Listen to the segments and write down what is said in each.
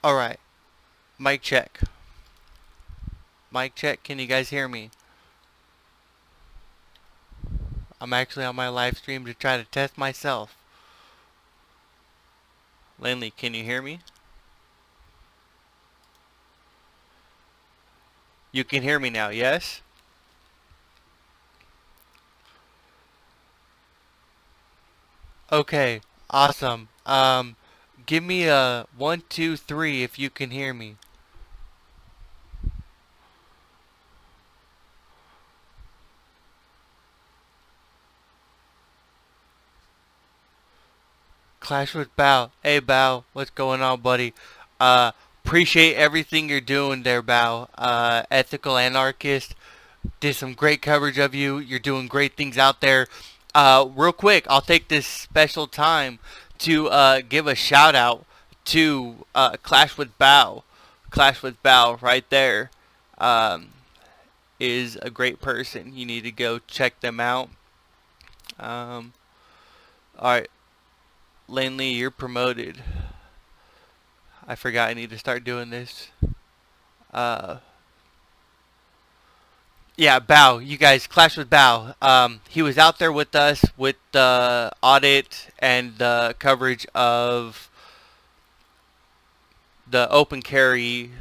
Alright, mic check. Mic check, can you guys hear me? I'm actually on my live stream to try to test myself. Lindley, can you hear me? You can hear me now, yes? Okay, awesome. Give me a 1, 2, 3 if you can hear me. Clash with Bow. Hey Bow, what's going on, buddy? Appreciate everything you're doing there, Bow. Ethical Anarchist. Did some great coverage of you. You're doing great things out there. Real quick, I'll take this special time to give a shout out to Clash with Bow. Clash with Bow right there is a great person. You need to go check them out. Um, Alright, Lanley, you're promoted. I forgot I need to start doing this. Uh, Yeah, Bao. You guys, Clash with Bao. He was out there with us with the audit and the coverage of the open carry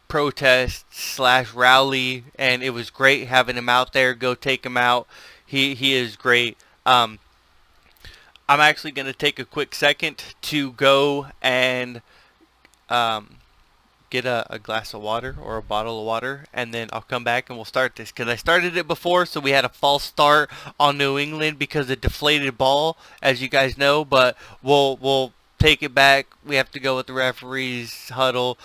protest slash rally, and it was great having him out there. Go take him out. He is great. I'm actually going to take a quick second to go and um, get a glass of water or a bottle of water, and then I'll come back and we'll start this, because I started it before, so we had a false start on New England because of deflated ball, as you guys know. But we'll take it back. We have to go with the referee's huddle.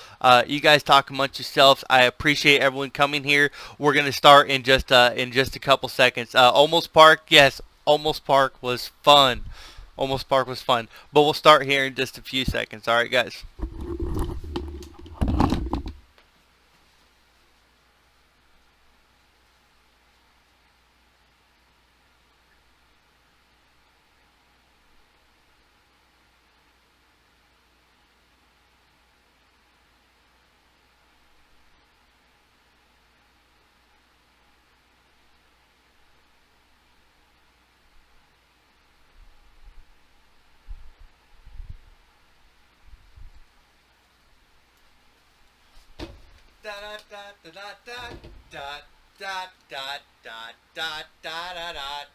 You guys talk amongst yourselves. I appreciate everyone coming here. We're gonna start in just a couple seconds. Almost Park, yes, Almost Park was fun. Almost Park was fun, but we'll start here in just a few seconds. All right, guys. Da da da da da da da da da da da da da.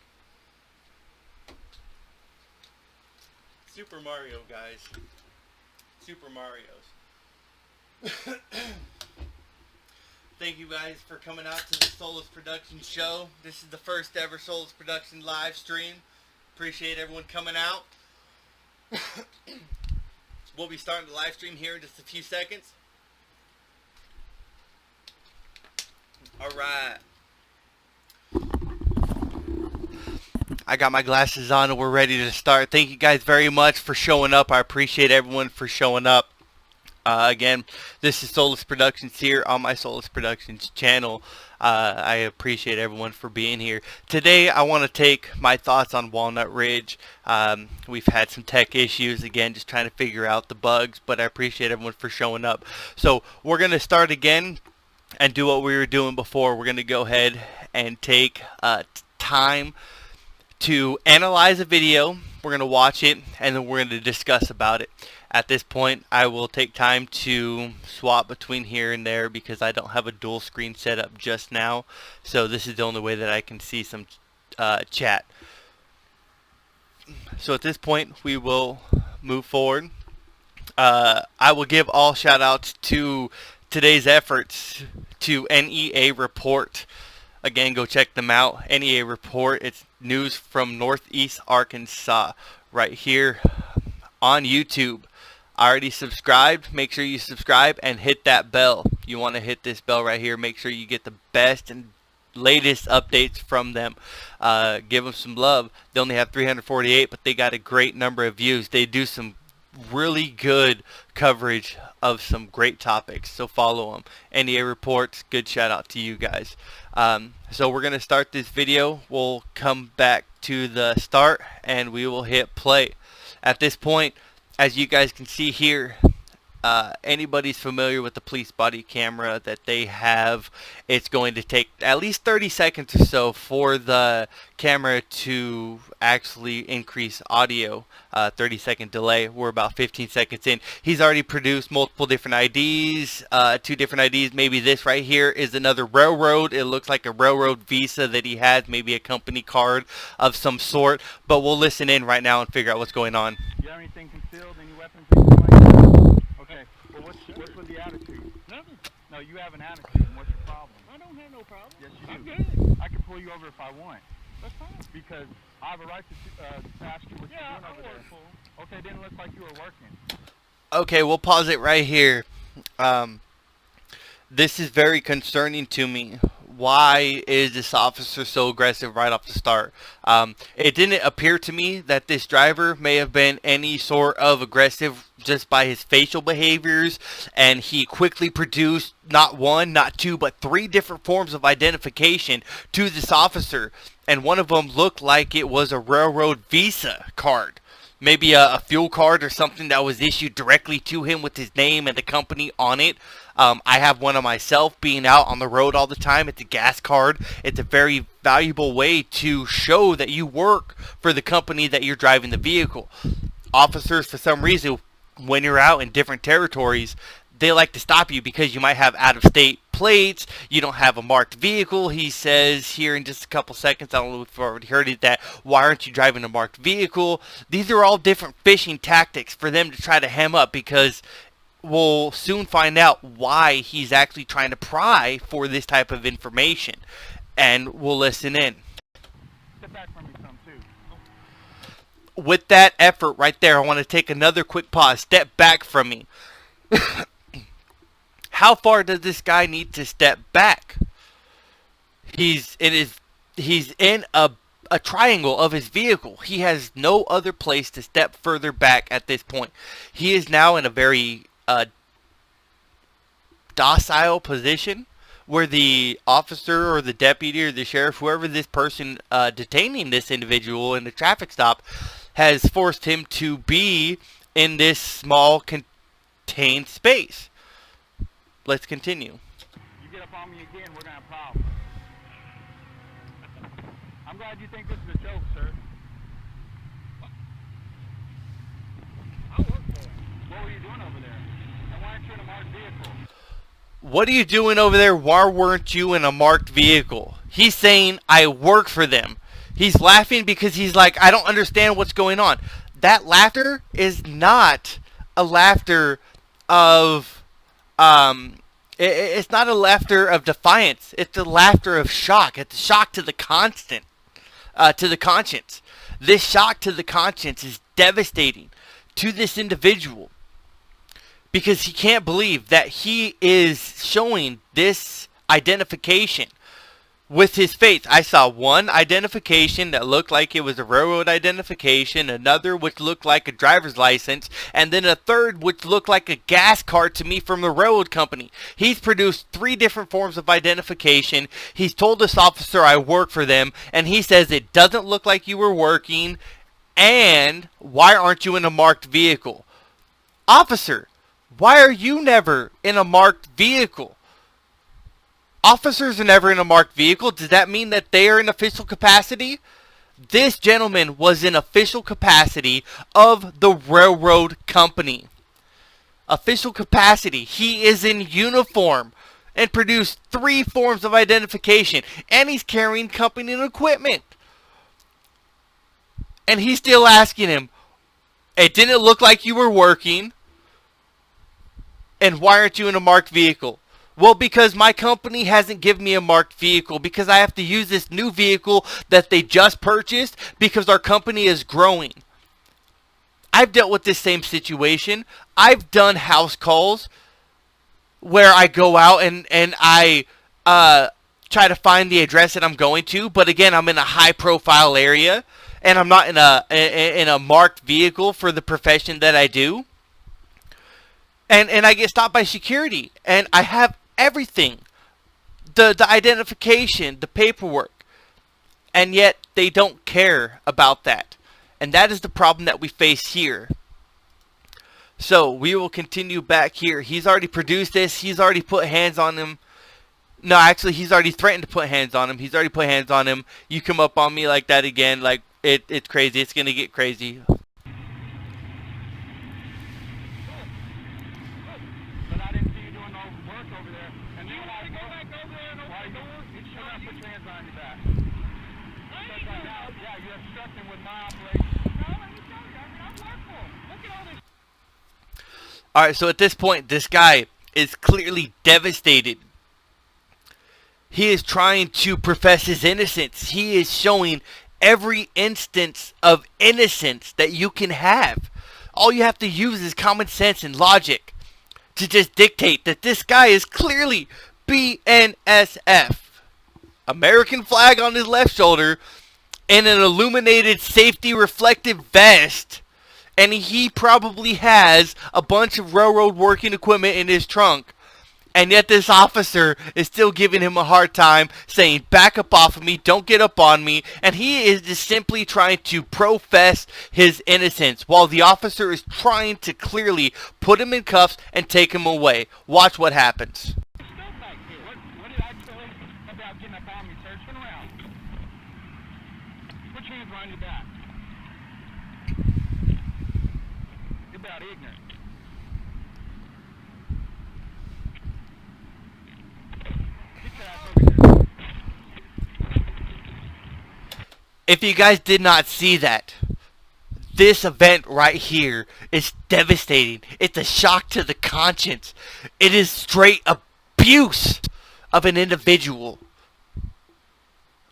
Super Mario, guys. Super Mario's. Thank you guys for coming out to the Solus Production show. This is the first ever Solus Production live stream. Appreciate everyone coming out. We'll be starting the live stream here in just a few seconds. Alright. I got my glasses on and we're ready to start. Thank you guys very much for showing up. I appreciate everyone for showing up. Again, this is Solus Productions here on my Solus Productions channel. I appreciate everyone for being here. Today, I want to take my thoughts on Walnut Ridge. We've had some tech issues, again, just trying to figure out the bugs, but I appreciate everyone for showing up. So, we're going to start again and do what we were doing before. We're going to go ahead and take time to analyze a video. We're going to watch it, and then we're going to discuss about it. At this point, I will take time to swap between here and there because I don't have a dual screen set up just now. So this is the only way that I can see some chat. So at this point, we will move forward. I will give all shout outs to today's efforts to NEA Report. Again, go check them out. NEA Report, it's news from Northeast Arkansas right here on YouTube. Already subscribed, make sure you subscribe and hit that bell. You want to hit this bell right here. Make sure you get the best and latest updates from them. Give them some love. They only have 348, but they got a great number of views. They do some really good coverage of some great topics, so follow them. NEA Reports, good shout out to you guys. So we're going to start this video. We'll come back to the start and we will hit play. At this point, as you guys can see here, anybody's familiar with the police body camera that they have, it's going to take at least 30 seconds or so for the camera to actually increase audio. 30-second delay. We're about 15 seconds in. He's already produced multiple different IDs, 2 different IDs. Maybe this right here is another railroad. It looks like a railroad visa that he has, maybe a company card of some sort. But we'll listen in right now and figure out what's going on. You have anything concealed? Any weapons? Okay. Well, what's with the attitude? Nothing. No, you have an attitude. And what's your problem? I don't have no problem. Yes, you do. I'm good. I can pull you over if I want. That's fine. Because I have a right to ask you what you're doing over there. For him. Okay, didn't look like you were working. Okay, we'll pause it right here. This is very concerning to me. Why is this officer so aggressive right off the start? It didn't appear to me that this driver may have been any sort of aggressive just by his facial behaviors, and he quickly produced not 1, not 2, but 3 different forms of identification to this officer, and one of them looked like it was a railroad visa card. Maybe a fuel card or something that was issued directly to him with his name and the company on it. I have one of myself, being out on the road all the time. It's a gas card. It's a very valuable way to show that you work for the company that you're driving the vehicle. Officers, for some reason, when you're out in different territories, they like to stop you because you might have out-of-state plates, you don't have a marked vehicle. He says here in just a couple seconds, I don't know if you've already heard it, that why aren't you driving a marked vehicle? These are all different fishing tactics for them to try to hem up, because we'll soon find out why he's actually trying to pry for this type of information, and we'll listen in. Step back from me some too. With that effort right there, I want to take another quick pause. Step back from me. How far does this guy need to step back? He's in a triangle of his vehicle. He has no other place to step further back at this point. He is now in a very docile position where the officer or the deputy or the sheriff, whoever this person detaining this individual in the traffic stop, has forced him to be in this small contained space. Let's continue. You get up on me again, we're gonna have problems. I'm glad you think this is a joke, sir. I work for him. What were you doing over there? And why aren't you in a marked vehicle? What are you doing over there? Why weren't you in a marked vehicle? He's saying, I work for them. He's laughing because he's like, I don't understand what's going on. That laughter is not a laughter of it's not a laughter of defiance. It's a laughter of shock. It's a shock to the conscience. This shock to the conscience is devastating to this individual, because he can't believe that he is showing this identification with his face. I saw one identification that looked like it was a railroad identification, another which looked like a driver's license, and then a third which looked like a gas card to me from the railroad company. He's produced 3 different forms of identification. He's told this officer, I work for them, and he says it doesn't look like you were working, and why aren't you in a marked vehicle? Officer, why are you never in a marked vehicle? Officers are never in a marked vehicle. Does that mean that they are in official capacity? This gentleman was in official capacity of the railroad company. Official capacity. He is in uniform and produced 3 forms of identification. And he's carrying company equipment. And he's still asking him, it didn't look like you were working. And why aren't you in a marked vehicle? Well, because my company hasn't given me a marked vehicle, because I have to use this new vehicle that they just purchased because our company is growing. I've dealt with this same situation. I've done house calls where I go out and I try to find the address that I'm going to, but again, I'm in a high profile area and I'm not in a marked vehicle for the profession that I do. And I get stopped by security, and I have everything, the identification, the paperwork, and yet they don't care about that. And that is the problem that we face here. So we will continue back here. He's already produced this. He's already put hands on him. No, actually, he's already threatened to put hands on him. He's already put hands on him. You come up on me like that again, like it's crazy. It's gonna get crazy. But I didn't see you doing no work over there. And then when I go back over there and open the door, you should not put your hands behind your back. Because right now, yeah, you're obstructing with my operation. No, let me tell you, I'm working. Look at all this. All right, so at this point, this guy is clearly devastated. He is trying to profess his innocence. He is showing every instance of innocence that you can have. All you have to use is common sense and logic to just dictate that this guy is clearly BNSF. American flag on his left shoulder and an illuminated safety reflective vest. And he probably has a bunch of railroad working equipment in his trunk. And yet this officer is still giving him a hard time, saying, back up off of me, don't get up on me. And he is just simply trying to profess his innocence, while the officer is trying to clearly put him in cuffs and take him away. Watch what happens. What did I tell you about getting up on me, sir? Turn around. Put your hands behind your back. You're about ignorant. Get your ass over here. If you guys did not see that, this event right here is devastating. It's a shock to the conscience. It is straight abuse of an individual.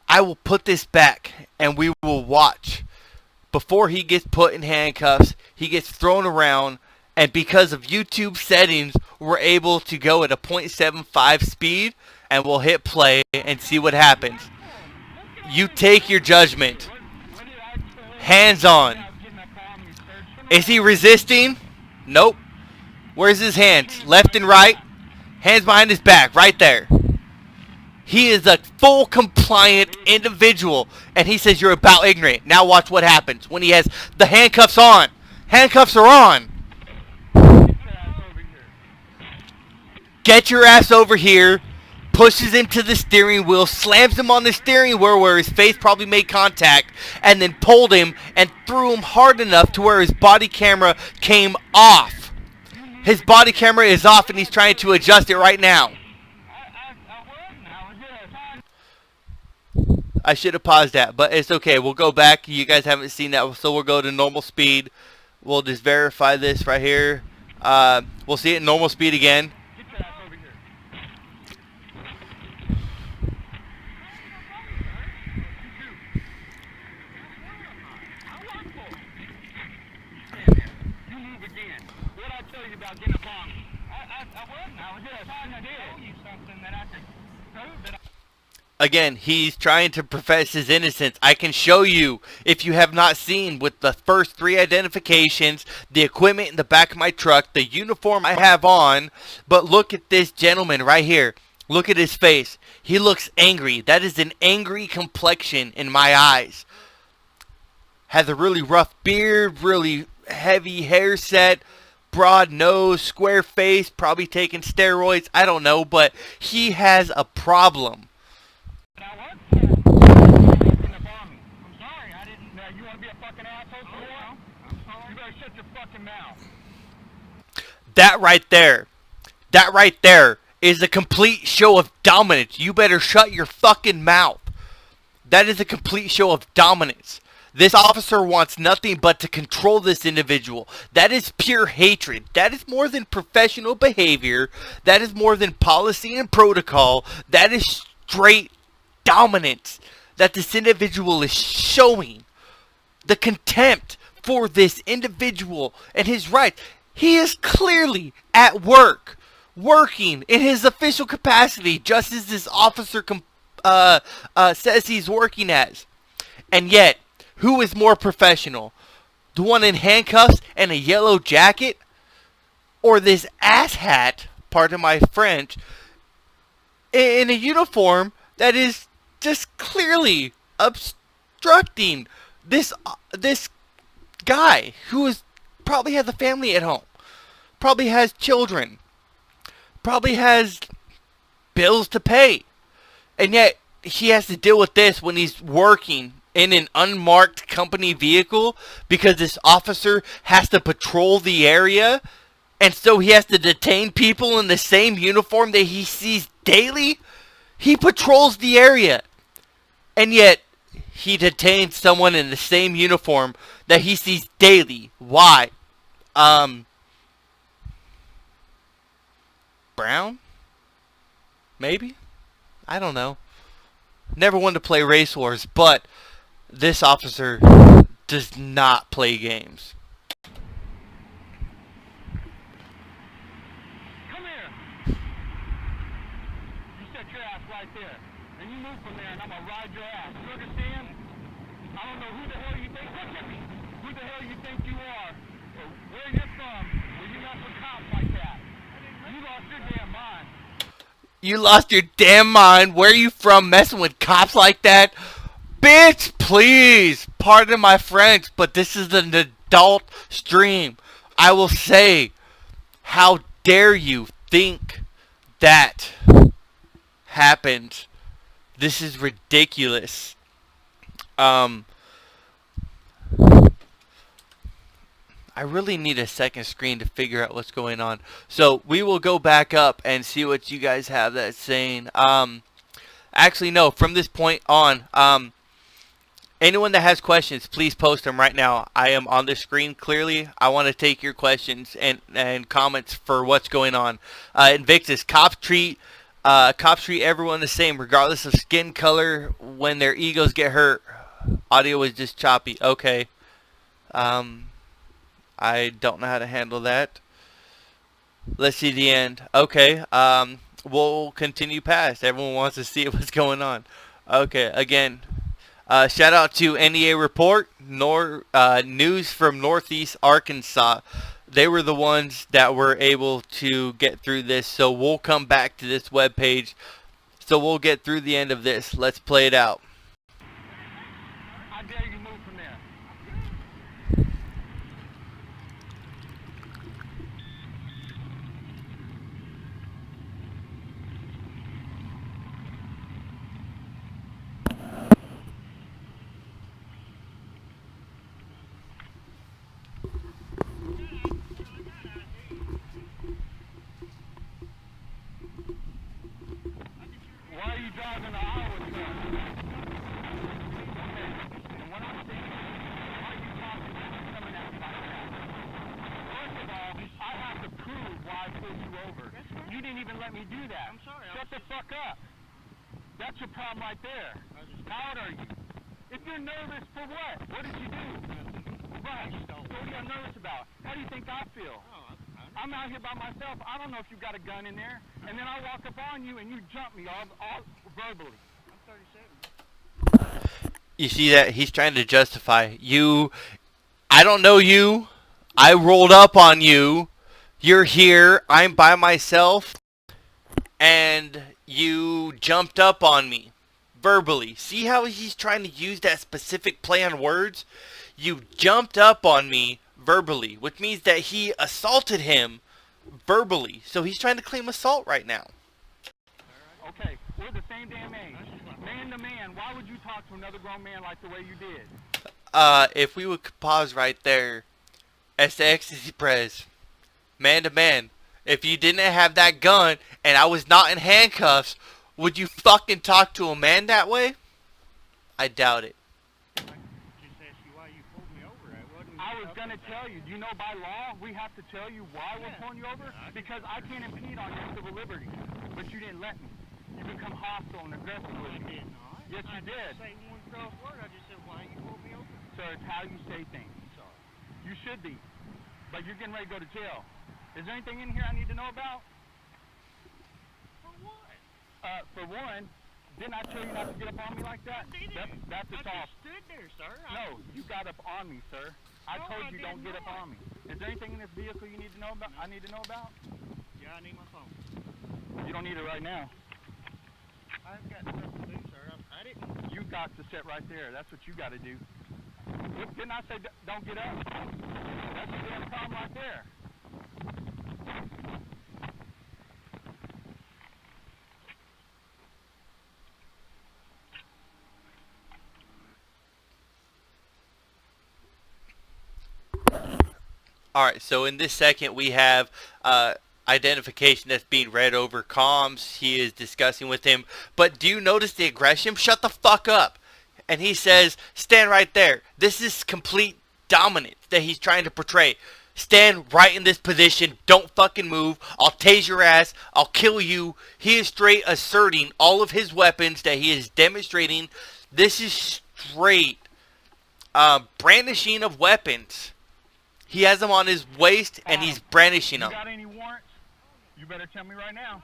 I will put this back and we will watch. Before he gets put in handcuffs, he gets thrown around, and because of YouTube settings, we're able to go at a 0.75 speed, and we'll hit play and see what happens. You take your judgment. Hands on. Is he resisting? Nope. Where's his hands? Left and right. Hands behind his back, right there. He is a full compliant individual, and he says you're about ignorant. Now watch what happens when he has the handcuffs on. Handcuffs are on. Get your ass over here. Pushes him to the steering wheel, slams him on the steering wheel where his face probably made contact, and then pulled him and threw him hard enough to where his body camera came off. His body camera is off, and he's trying to adjust it right now. I should have paused that, but it's okay. We'll go back. You guys haven't seen that, so we'll go to normal speed. We'll just verify this right here. We'll see it in normal speed again. Again, he's trying to profess his innocence. I can show you, if you have not seen, with the first 3 identifications, the equipment in the back of my truck, the uniform I have on. But look at this gentleman right here. Look at his face. He looks angry. That is an angry complexion in my eyes. Has a really rough beard, really heavy hair set, broad nose, square face, probably taking steroids. I don't know, but he has a problem. That right there is a complete show of dominance. You better shut your fucking mouth. That is a complete show of dominance. This officer wants nothing but to control this individual. That is pure hatred. That is more than professional behavior. That is more than policy and protocol. That is straight dominance that this individual is showing. The contempt for this individual and his rights. He is clearly at work, working in his official capacity, just as this officer says he's working as. And yet, who is more professional? The one in handcuffs and a yellow jacket? Or this asshat, pardon my French, in a uniform that is just clearly obstructing this guy who is probably has a family at home. probably has children, probably has bills to pay. And yet, he has to deal with this when he's working in an unmarked company vehicle because this officer has to patrol the area. And so he has to detain people in the same uniform that he sees daily. He patrols the area. And yet, he detains someone in the same uniform that he sees daily. Why? Brown? Maybe? I don't know. Never wanted to play race wars, but this officer does not play games. Come here. You set your ass right there. And you move from there and I'm gonna ride your ass. You understand? I don't know who the hell you think. Look at me. Who the hell you think you are? Or where you're from? Where you mess with cops like that? You lost your damn mind. You lost your damn mind. Where are you from messing with cops like that? Bitch, please. Pardon my French, but this is an adult stream. I will say, how dare you think that happened? This is ridiculous. I really need a second screen to figure out what's going on. So we will go back up and see what you guys have that's saying. Actually, no. From this point on, anyone that has questions, please post them right now. I am on the screen clearly. I want to take your questions and comments for what's going on. Invictus, cops treat everyone the same, regardless of skin color, when their egos get hurt. Audio was just choppy. Okay. I don't know how to handle that. Let's see the end. Okay. We'll continue past. Everyone wants to see what's going on. Okay. Again, shout out to NEA Report, news from Northeast Arkansas. They were the ones that were able to get through this. So we'll come back to this webpage. So we'll get through the end of this. Let's play it out. I dare you move from there. Why are you driving to Iowa, sir? Okay. And what I'm saying is, why are you talking to me coming at me like that? First of all, I have to prove why I pulled you over. You didn't even let me do that. I'm sorry. Shut the fuck up. That's your problem right there. How old are you? If you're nervous, for what? What did you do? Right. So what are you nervous about? How do you think I feel? I'm out here by myself. I don't know if you got a gun in there. And then I walk up on you and you jump me all verbally. I'm 37. You see that? He's trying to justify you. I don't know you. I rolled up on you. You're here. I'm by myself. And you jumped up on me verbally. See how he's trying to use that specific play on words? You jumped up on me verbally, which means that he assaulted him verbally. So he's trying to claim assault right now. Okay, we're the same damn age. Man to man, why would you talk to another grown man like the way you did? If we would pause right there. Este ecstasy prez. Man to man. If you didn't have that gun and I was not in handcuffs, would you fucking talk to a man that way? I doubt it. Just asked you why you pulled me over. I was going to tell you, do you know by law we have to tell you why we're pulling you over? Because I can't impede on your civil liberties, but you didn't let me. You become hostile and aggressive with I me. did not. Yes, you I did. didn't say one cross word. I just said why you pulled me over. Sir, it's how you say things. Sorry. You should be, but you're getting ready to go to jail. Is there anything in here I need to know about? For what? For one, didn't I tell you not to get up on me like that? I did it. That's I all. just stood there, sir. No, you got up on me, sir. I No, told I you don't did get up not. on me. Is there anything in this vehicle you need to know about? I need to know about? Yeah, I need my phone. You don't need it right now. I've got stuff to do, sir. I didn't. You got to sit right there. That's what you got to do. Didn't I say don't get up? That's the damn problem right there. Alright, so in this second we have identification that's being read over comms. He is discussing with him. But do you notice the aggression? Shut the fuck up. And he says, stand right there. This is complete dominance that he's trying to portray. Stand right in this position. Don't fucking move. I'll tase your ass. I'll kill you. He is straight asserting all of his weapons that he is demonstrating. This is straight brandishing of weapons. He has them on his waist, and he's brandishing them. You got any warrants? You better tell me right now.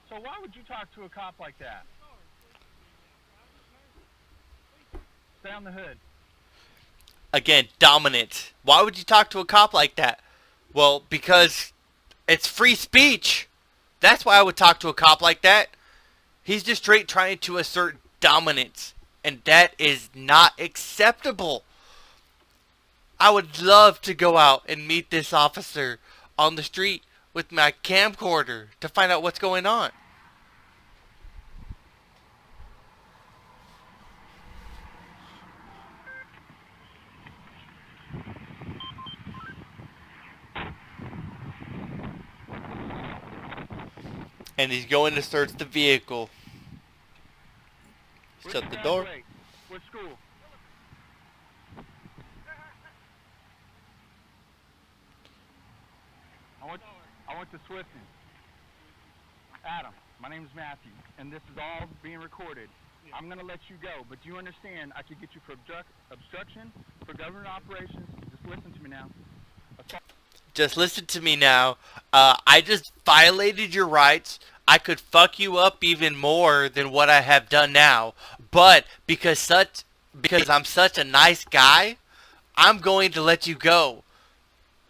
So why would you talk to a cop like that? Stay on the hood. Again, dominance. Why would you talk to a cop like that? Well, because it's free speech. That's why I would talk to a cop like that. He's just straight trying to assert dominance, and that is not acceptable. I would love to go out and meet this officer on the street with my camcorder to find out what's going on. And he's going to search the vehicle. Shut the door. What school? I went to Swifton. Adam, my name is Matthew, and this is all being recorded. I'm going to let you go, but do you understand I could get you for obstruction, for government operations? Just listen to me now. Just listen to me now. I just violated your rights. I could fuck you up even more than what I have done now. But because I'm such a nice guy, I'm going to let you go.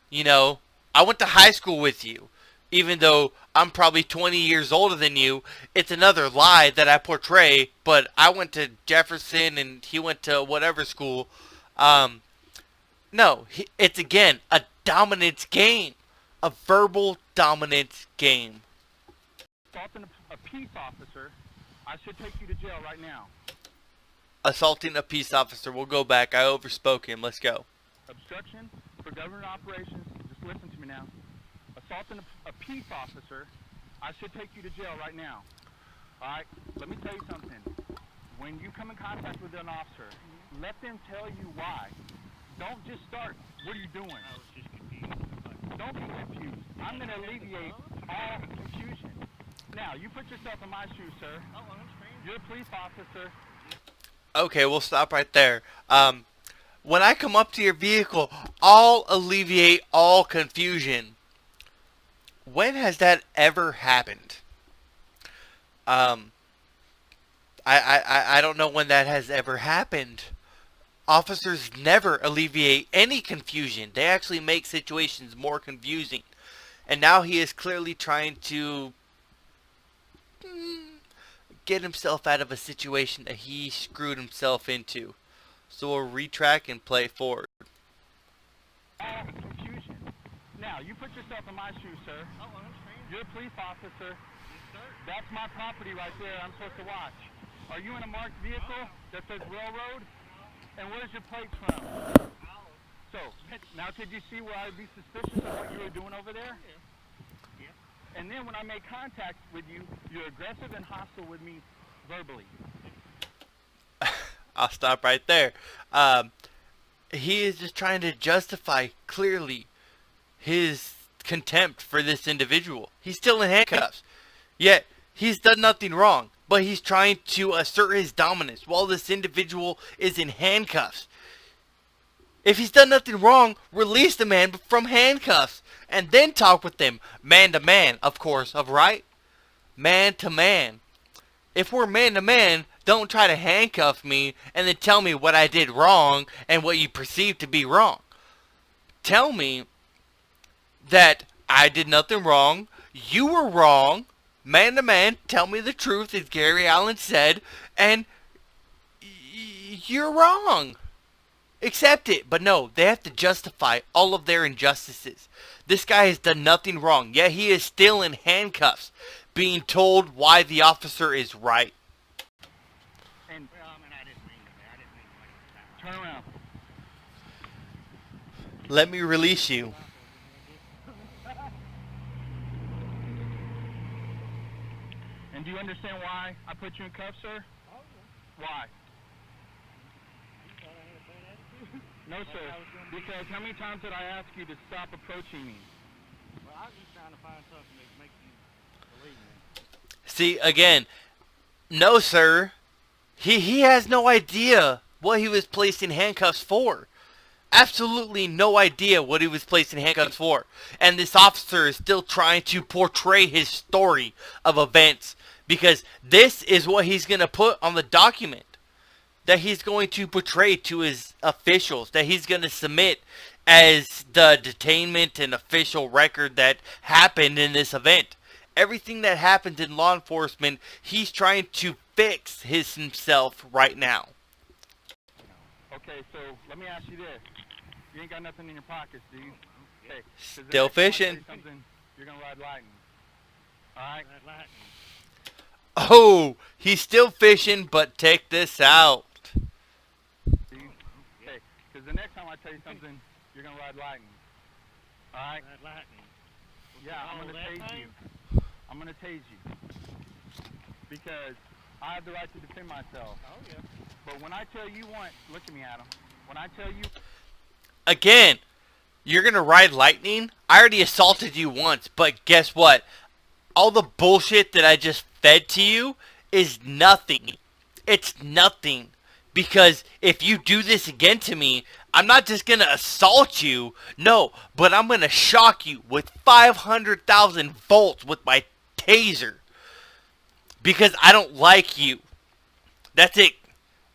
You know, I went to high school with you. Even though I'm probably 20 years older than you, it's another lie that I portray. But I went to Jefferson and he went to whatever school. No, it's again a dominance game. A verbal dominance game. Assaulting a peace officer, I should take you to jail right now. Assaulting a peace officer. We'll go back. I overspoke him. Let's go. Obstruction for government operations. Just listen to me now. Assaulting a peace officer, I should take you to jail right now. Alright, let me tell you something. When you come in contact with an officer, let them tell you why. Don't just start, what are you doing? I was just confused. Don't be confused. I'm going to alleviate all confusion. Now, you put yourself in my shoes, sir. Oh, I'm strange. You're a police officer. Okay, we'll stop right there. When I come up to your vehicle, I'll alleviate all confusion. When has that ever happened? I don't know when that has ever happened. Officers never alleviate any confusion. They actually make situations more confusing. And now he is clearly trying to get himself out of a situation that he screwed himself into. So we'll retrack and play forward. All confusion. Now, you put yourself in my shoes, sir. Oh, I'm strange. You're a police officer. Yes, sir. That's my property right there. I'm supposed to watch. Are you in a marked vehicle that says railroad? And where's your plates from? So, now could you see where I'd be suspicious of what you were doing over there? Yeah. And then when I make contact with you, you're aggressive and hostile with me verbally. I'll stop right there. He is just trying to justify clearly his contempt for this individual. He's still in handcuffs. Yet, he's done nothing wrong. But he's trying to assert his dominance while this individual is in handcuffs. If he's done nothing wrong, release the man from handcuffs. And then talk with them. Man to man, of course, right? Man to man. If we're man to man, don't try to handcuff me and then tell me what I did wrong and what you perceive to be wrong. Tell me that I did nothing wrong, you were wrong, man to man, tell me the truth, as Gary Allen said, and you're wrong. Accept it. But no, they have to justify all of their injustices. This guy has done nothing wrong, yet he is still in handcuffs, being told why the officer is right. And Well, I mean, I didn't mean to. I didn't mean to make it that turn around. Let me release you. And do you understand why I put you in cuffs, sir? Oh, yeah. Why? You thought I had a bad attitude? No, sir. Because how many times did I ask you to stop approaching me? Well, I was just trying to find something that makes you believe me. See, again, no, sir. He has no idea what he was placed in handcuffs for. Absolutely no idea what he was placed in handcuffs for. And this officer is still trying to portray his story of events, because this is what he's going to put on the document that he's going to portray to his officials, that he's going to submit as the detainment and official record that happened in this event. Everything that happens in law enforcement, he's trying to fix himself right now. Okay, so let me ask you this. You ain't got nothing in your pockets, do you? Okay. 'cause the Still next time I tell fishing. you something, you're gonna ride lightning. Alright? That lightning. Oh, he's still fishing, but check this out. Okay, because the next time I tell you something, you're gonna ride lightning. Alright? That lightning. Yeah, I'm Oh, gonna that tase thing? you. I'm gonna tase you. Because I have the right to defend myself. Oh, yeah. But when I tell you once, look at me, Adam. When I tell you, Again, you're going to ride lightning? I already assaulted you once, but guess what? All the bullshit that I just fed to you is nothing. It's nothing. Because if you do this again to me, I'm not just going to assault you. No, but I'm going to shock you with 500,000 volts with my taser. Because I don't like you. That's it.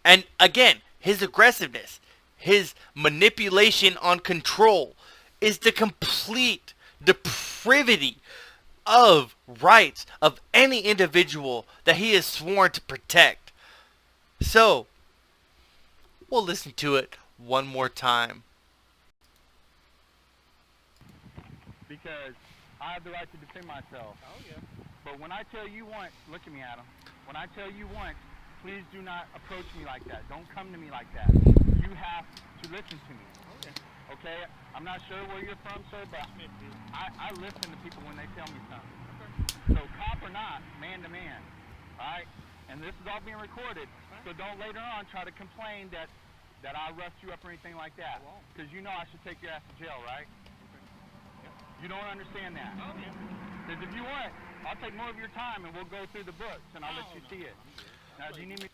And again, his aggressiveness, his manipulation on control is the complete depravity of rights of any individual that he has sworn to protect. So, we'll listen to it one more time. because I have the right to defend myself. Oh, yeah. But when I tell you once, look at me, Adam. When I tell you once, please do not approach me like that. Don't come to me like that. You have to listen to me. Oh, yeah. Okay? I'm not sure where you're from, sir, but Smithfield. I listen to people when they tell me something. Okay. So cop or not, man to man. Alright? And this is all being recorded. So don't later on try to complain that I roughed you up or anything like that. I won't. Because you know I should take your ass to jail, right? You don't understand that. Oh, yeah. Because if you want, I'll take more of your time and we'll go through the books and I'll let you see it. Now, do you need me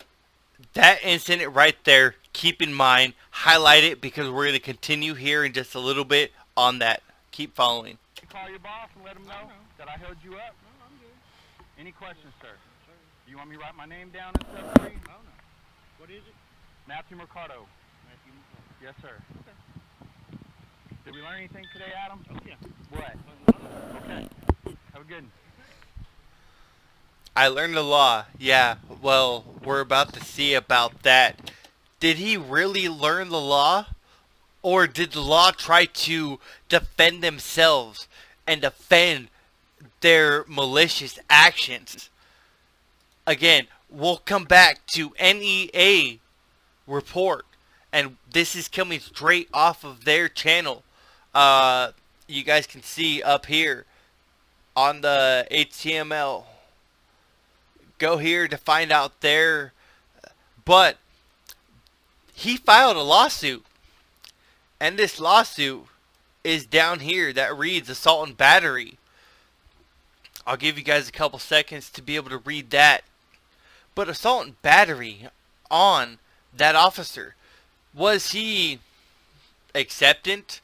That incident right there, keep in mind, highlight it, because we're going to continue here in just a little bit on that. Keep following. to call your boss and let him know No. that I held you up? No, I'm good. Any questions, sir? Sir. Do you want me to write my name down and stuff for you? Oh, no. What is it? Matthew Mercado. Matthew McCall. Yes, sir. Okay. Did we learn anything today, Adam? Oh, yeah. What? Okay. Have a good one. I learned the law. Yeah, well, we're about to see about that. Did he really learn the law? Or did the law try to defend themselves and defend their malicious actions? Again, we'll come back to NEA report. And this is coming straight off of their channel. You guys can see up here on the HTML. Go here to find out there. But he filed a lawsuit. And this lawsuit is down here that reads assault and battery. I'll give you guys a couple seconds to be able to read that. But assault and battery on that officer. Was he acceptant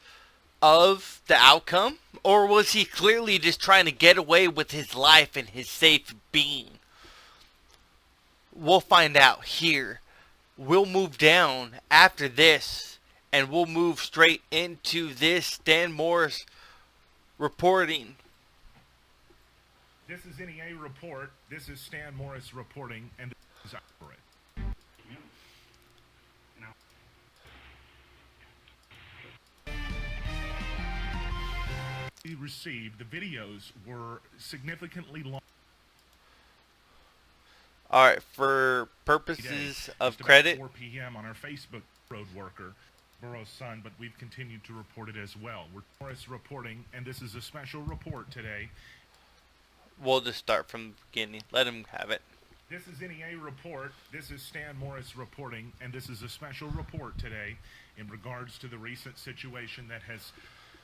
of the outcome? Or was he clearly just trying to get away with his life and his safe being? We'll find out here. We'll move down after this, and we'll move straight into this Stan Morris reporting. This is NEA report. This is Stan Morris reporting, and this is for it. received, the videos were significantly long. Alright, for purposes of credit, 4 p.m. on our Facebook road worker, Burroughs' son, but we've continued to report it as well. We're Morris reporting, and this is a special report today. we'll just start from the beginning. Let him have it. This is NEA report. This is Stan Morris reporting, and this is a special report today in regards to the recent situation that has,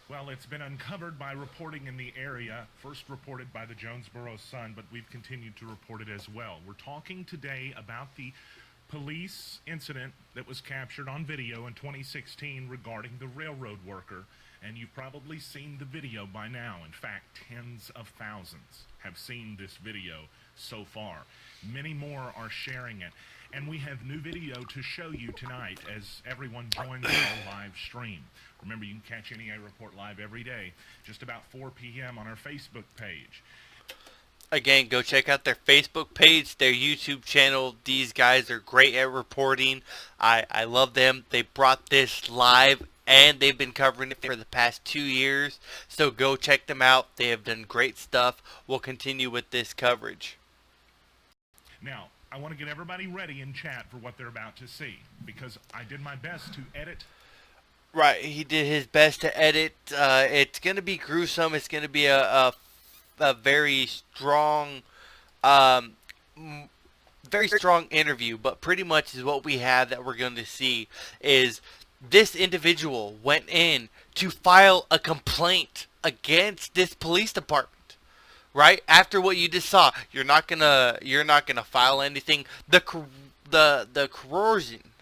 well, it's been uncovered by reporting in the area, first reported by the Jonesboro Sun, but we've continued to report it as well. We're talking today about the police incident that was captured on video in 2016 regarding the railroad worker, and you've probably seen the video by now. In fact, tens of thousands have seen this video so far. Many more are sharing it, and we have new video to show you tonight as everyone joins our live stream. Remember, you can catch NEA Report live every day, just about 4 p.m. on our Facebook page. Again, go check out their Facebook page, their YouTube channel. These guys are great at reporting. I love them. They brought this live, and they've been covering it for the past 2 years. So go check them out. They have done great stuff. We'll continue with this coverage. Now, I want to get everybody ready in chat for what they're about to see, because I did my best to edit. Right, he did his best to edit. It's going to be gruesome. It's going to be a very strong, interview. But pretty much is what we have that we're going to see is this individual went in to file a complaint against this police department. Right after what you just saw, you're not gonna file anything. The coercion,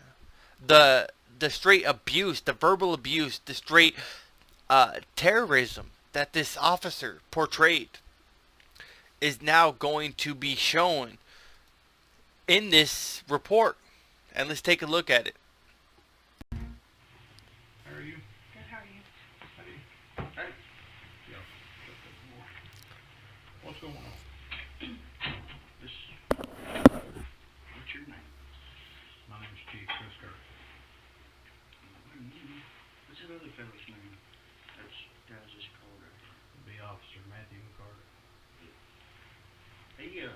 the straight abuse, the verbal abuse, the straight terrorism that this officer portrayed is now going to be shown in this report. And let's take a look at it. How are you? Good, how are you? Hey. Yeah. What's going on? What's your name? My name's Chief Chris Carter. What's that other fellow's name? That's guys just called right here. It'd be Officer Matthew McCarter. Hey,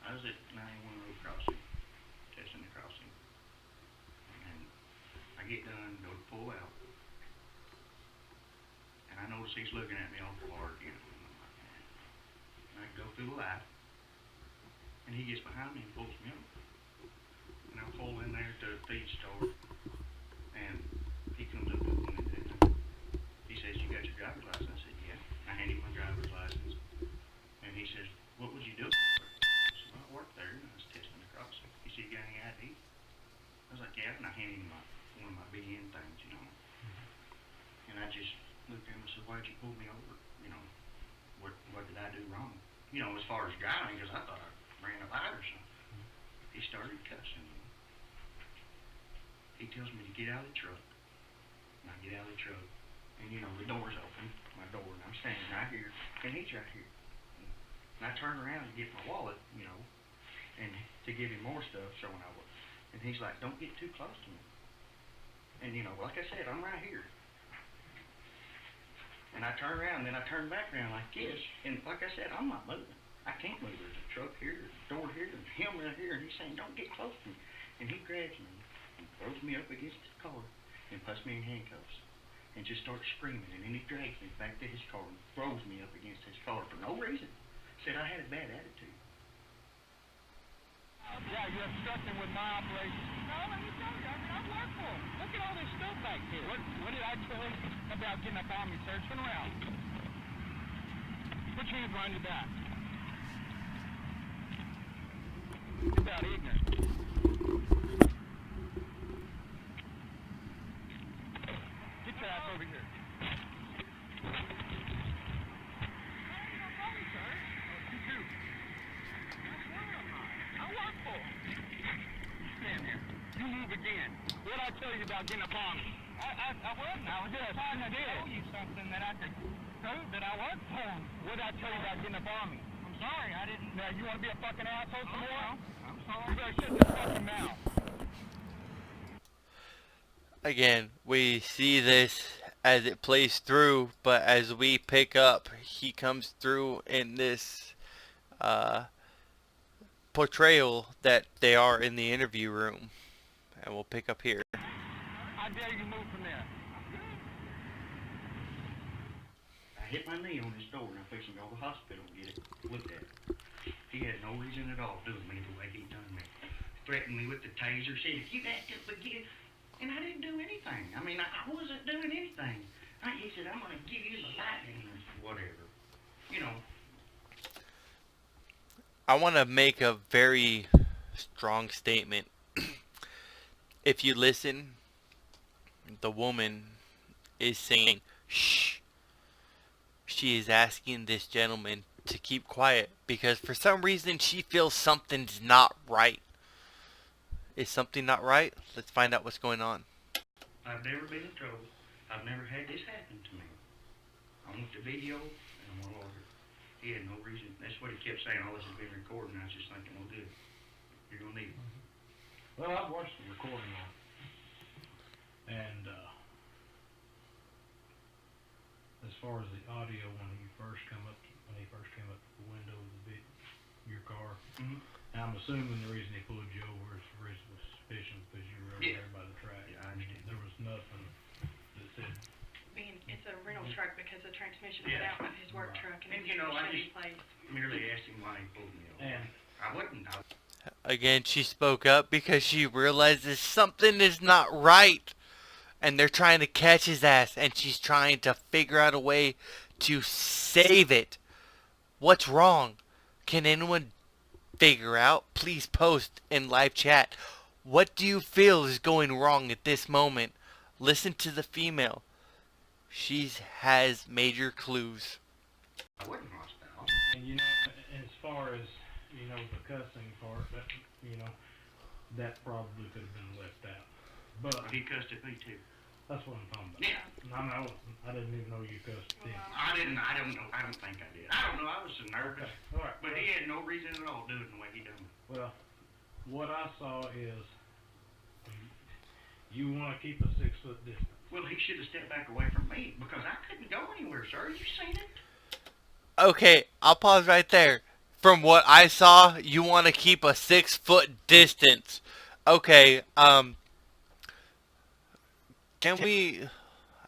I was at 91 Road Crossing, testing the crossing, and I get done, go to pull out, and I notice he's looking at me awful hard, you know, and I'm like, man. And I go through the light, and he gets behind me and pulls me over. And I pull in there to the feed store, and he comes up with me and he says, "You got your driver's license?" I said, "Yeah." I hand him my driver's license, and he says, "What would you do?" I said, "Well, I worked there, and I was testing the crossing." He said, "You got any ID?" I was like, "Yeah," and I handed him one of my BN things, you know. And I just looked at him and said, "Why'd you pull me over? You know, what did I do wrong? You know, as far as driving, because I thought I ran a light or something." He started cussing me. He tells me to get out of the truck. And I get out of the truck. And, you know, the door's open, my door, and I'm standing right here, and he's right here. And I turn around and get my wallet, you know, and to give him more stuff, showing I was. And he's like, "Don't get too close to me." And, you know, like I said, I'm right here. And I turn around, and then I turn back around like this, and like I said, I'm not moving. I can't move. There's a truck here, there's a door here, and him right here, and he's saying, "Don't get close to me." And he grabs me and throws me up against the car and puts me in handcuffs and just starts screaming. And then he drags me back to his car and throws me up against his car for no reason. Said I had a bad attitude. Yeah, you're obstructing with my operation. No, let me tell you, I work for him. Look at all this stuff back here. What did I tell you about getting up on me, sir? Turn around. Put your hands behind your back. It's about ignorant. Get your ass over here. You move again. What'd I tell you about getting up on me? I wasn't. I was just trying to tell you something that I could prove that I was for him. What'd I tell you about getting up on me? I'm sorry, I didn't. Now, you want to be a fucking asshole some more? I'm sorry. You better shut your fucking mouth. Again, we see this as it plays through, but as we pick up, he comes through in this uh, portrayal that they are in the interview room, and we'll pick up here. I dare you move from there. I hit my knee on his door and I'm fixing to go to the hospital and get it looked at. He had no reason at all doing me the way he done me. Threatened me with the taser, said if you act up again, and I didn't do anything. I mean, I wasn't doing anything. He said, I'm going to give you the lightning or whatever. You know. I want to make a very strong statement. If you listen, the woman is saying, shh. She is asking this gentleman to keep quiet because for some reason she feels something's not right. Is something not right? Let's find out what's going on. I've never been in trouble. I've never had this happen to me. I want the video and I'm going to order it. He had no reason. That's what he kept saying. All this has been recorded, and I was just thinking, well, good. You're going to need it. Well, I've watched the recording on it. And as far as the audio when he first came up to the window of your car, and I'm assuming the reason he pulled you over is for his suspicion because you were over there by the track. Yeah, I understand. There was nothing that said. It's a rental truck because the transmission went out of his work truck and And, it's you know, I shut in just place. merely asked him why he pulled me over. And I wouldn't. Again, she spoke up because she realizes something is not right. And they're trying to catch his ass. And she's trying to figure out a way to save it. What's wrong? Can anyone figure out? Please post in live chat. What do you feel is going wrong at this moment? Listen to the female. She has major clues. I wouldn't hostile. And you know, as far as the cussing part, that probably could have been left out. But He cussed at me too. that's what I'm talking about. Yeah. I didn't even know you cussed him. I don't know. I don't think I did. I don't know. I was so nervous. All right. But he had no reason at all doing it the way he done it. Well, what I saw is you want to keep a 6 foot distance. Well, he should have stepped back away from me because I couldn't go anywhere, sir. You seen it? Okay, I'll pause right there. From what I saw, you want to keep a 6 foot distance. Okay, can we...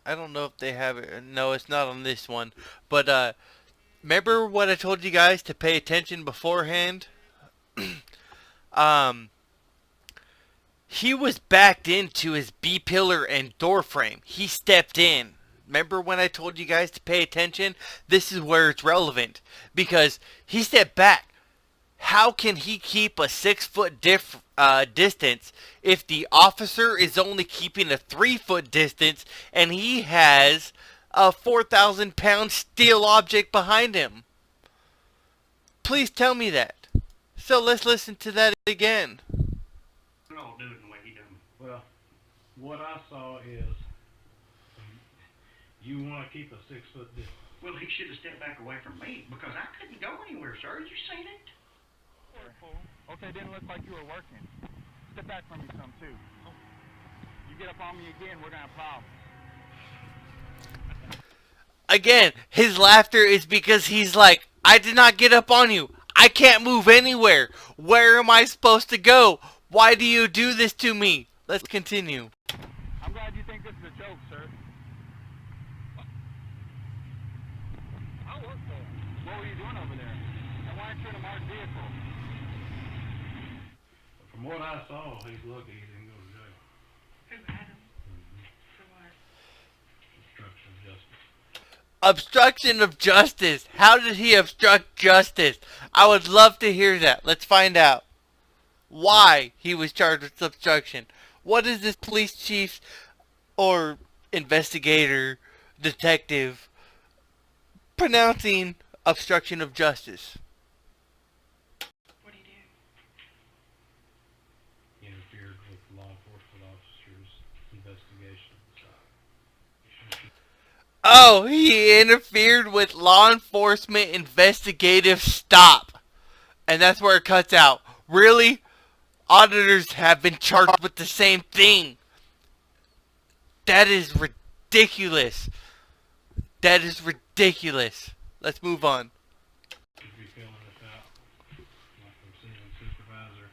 I don't know if they have it. No, it's not on this one. But, remember what I told you guys to pay attention beforehand? He was backed into his B-pillar and door frame. He stepped in. Remember when I told you guys to pay attention? This is where it's relevant. Because he stepped back. How can he keep a 6 foot distance if the officer is only keeping a 3 foot distance and he has a 4,000 pound steel object behind him? Please tell me that. So let's listen to that again. No, do it the way he done it. Well, what I saw is you want to keep a 6 foot distance. Well, he should have stepped back away from me because I couldn't go anywhere, sir. You seen it? Okay, didn't look like you were working. Step back from me some too. You get up on me again, we're gonna have problems. Again, his laughter is because he's like, I did not get up on you. I can't move anywhere. Where am I supposed to go? Why do you do this to me? Let's continue. I'm glad you think this is a joke, sir. I work there. What were you doing over there? And why aren't you in a marked vehicle? From what I saw, he's lucky he didn't go to jail. Who had him? For what? Obstruction of justice. Obstruction of justice. How did he obstruct justice? I would love to hear that. Let's find out why he was charged with obstruction. What is this police chief or investigator, detective pronouncing obstruction of justice? What did he do? He interfered with law enforcement officers' investigation of the site. Oh, he interfered with law enforcement investigative stop. And that's where it cuts out. Really? Auditors have been charged with the same thing. That is ridiculous. That is ridiculous. Let's move on. Should be filling this out, like I'm seeing supervisor,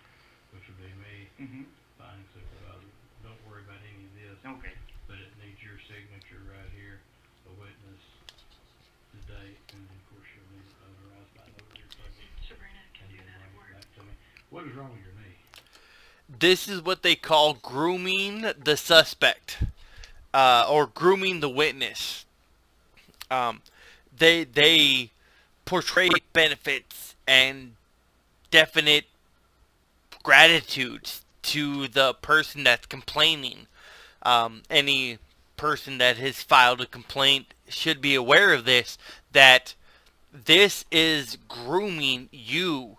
which would be me, finding supervisor. Don't worry about any of this, Okay. but it needs your signature right here, the witness, the date, and then of course you'll need it notarized by notary public. Sabrina can And do then that at bring it work. back to me. What is wrong with your knee? This is what they call grooming the suspect, or grooming the witness. They portray benefits and definite gratitudes to the person that's complaining. Any person that has filed a complaint should be aware of this, that this is grooming you.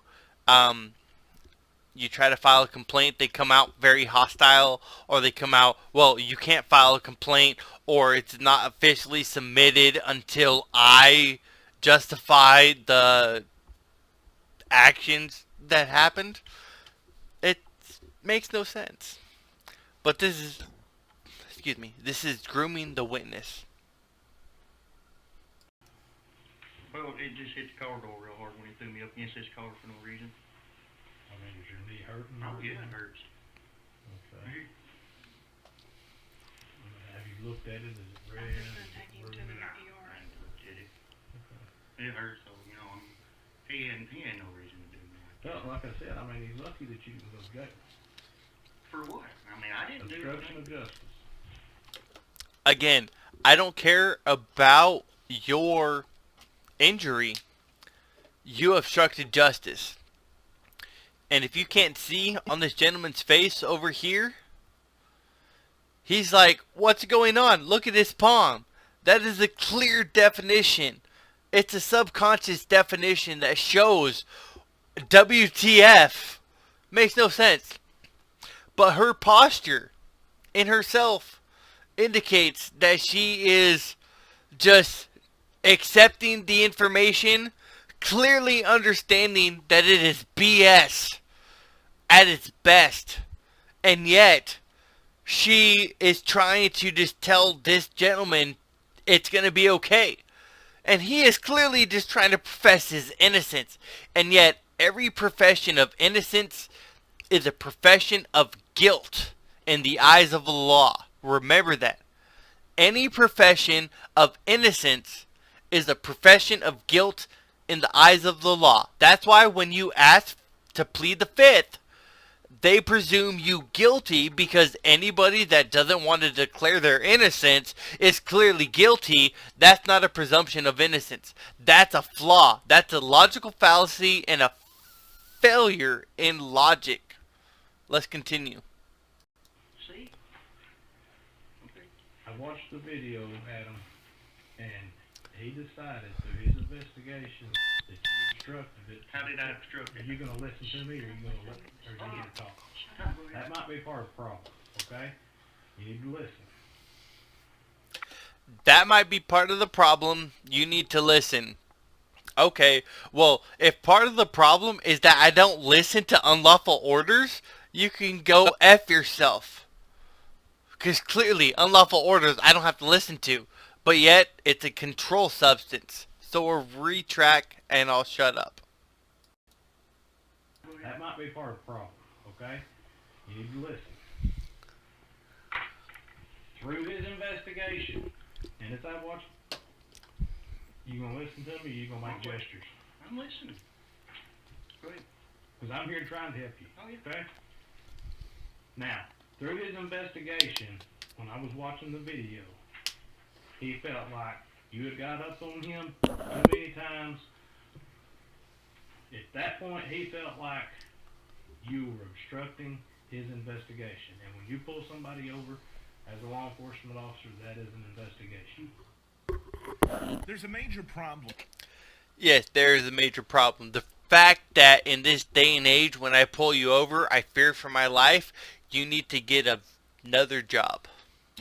You try to file a complaint, they come out very hostile, or they come out, well, you can't file a complaint, or it's not officially submitted until I justify the actions that happened. It makes no sense. But this is, this is grooming the witness. Well, it just hit the car door real hard when he threw me up against this car for no reason. I mean, is your knee hurting? Oh, yeah, it hurts. Okay. Have you looked at it? Is it red? I'm just gonna take you to the Blue? I ER. ain't looked at it. Okay. It hurts, so, you know, he had no reason to do that. Well, like I said, I mean, he's lucky that you didn't go to jail. For what? I mean, I didn't do Obstruction anything. of justice. Again, I don't care about your injury. You obstructed justice. And if you can't see on this gentleman's face over here, he's like, what's going on? Look at his palm. That is a clear definition. It's a subconscious definition that shows WTF. Makes no sense. But her posture in herself indicates that she is just accepting the information, clearly understanding that it is BS at its best. And yet, she is trying to just tell this gentleman it's going to be okay. And he is clearly just trying to profess his innocence. And yet, every profession of innocence is a profession of guilt in the eyes of the law. Remember that. Any profession of innocence is a profession of guilt in the eyes of the law. That's why when you ask to plead the fifth, they presume you guilty, because anybody that doesn't want to declare their innocence is clearly guilty. That's not a presumption of innocence. That's a flaw. That's a logical fallacy and a failure in logic. Let's continue. See? Okay. I watched the video, Adam, and he decided through his investigation that you obstructed it. How did I obstruct Are it? you going to listen to me, or are you going to let, or are you going to talk? That might be part of the problem, okay? You need to listen. That might be part of the problem. You need to listen. Okay, well, if part of the problem is that I don't listen to unlawful orders, you can go F yourself. Because clearly, unlawful orders I don't have to listen to. But yet, it's a control substance. So we'll retract and I'll shut up. That might be part of the problem, okay? You need to listen. Through his investigation, and as I watch, you gonna listen to me, or you gonna make gestures? I'm listening. Go ahead. Because I'm here trying to help you, Oh, yeah. okay? Now, through his investigation, when I was watching the video, he felt like you had got up on him too many times. At that point, he felt like you were obstructing his investigation. And when you pull somebody over as a law enforcement officer, that is an investigation. There's a major problem. Yes, there is a major problem. The fact that in this day and age, when I pull you over, I fear for my life, you need to get another job.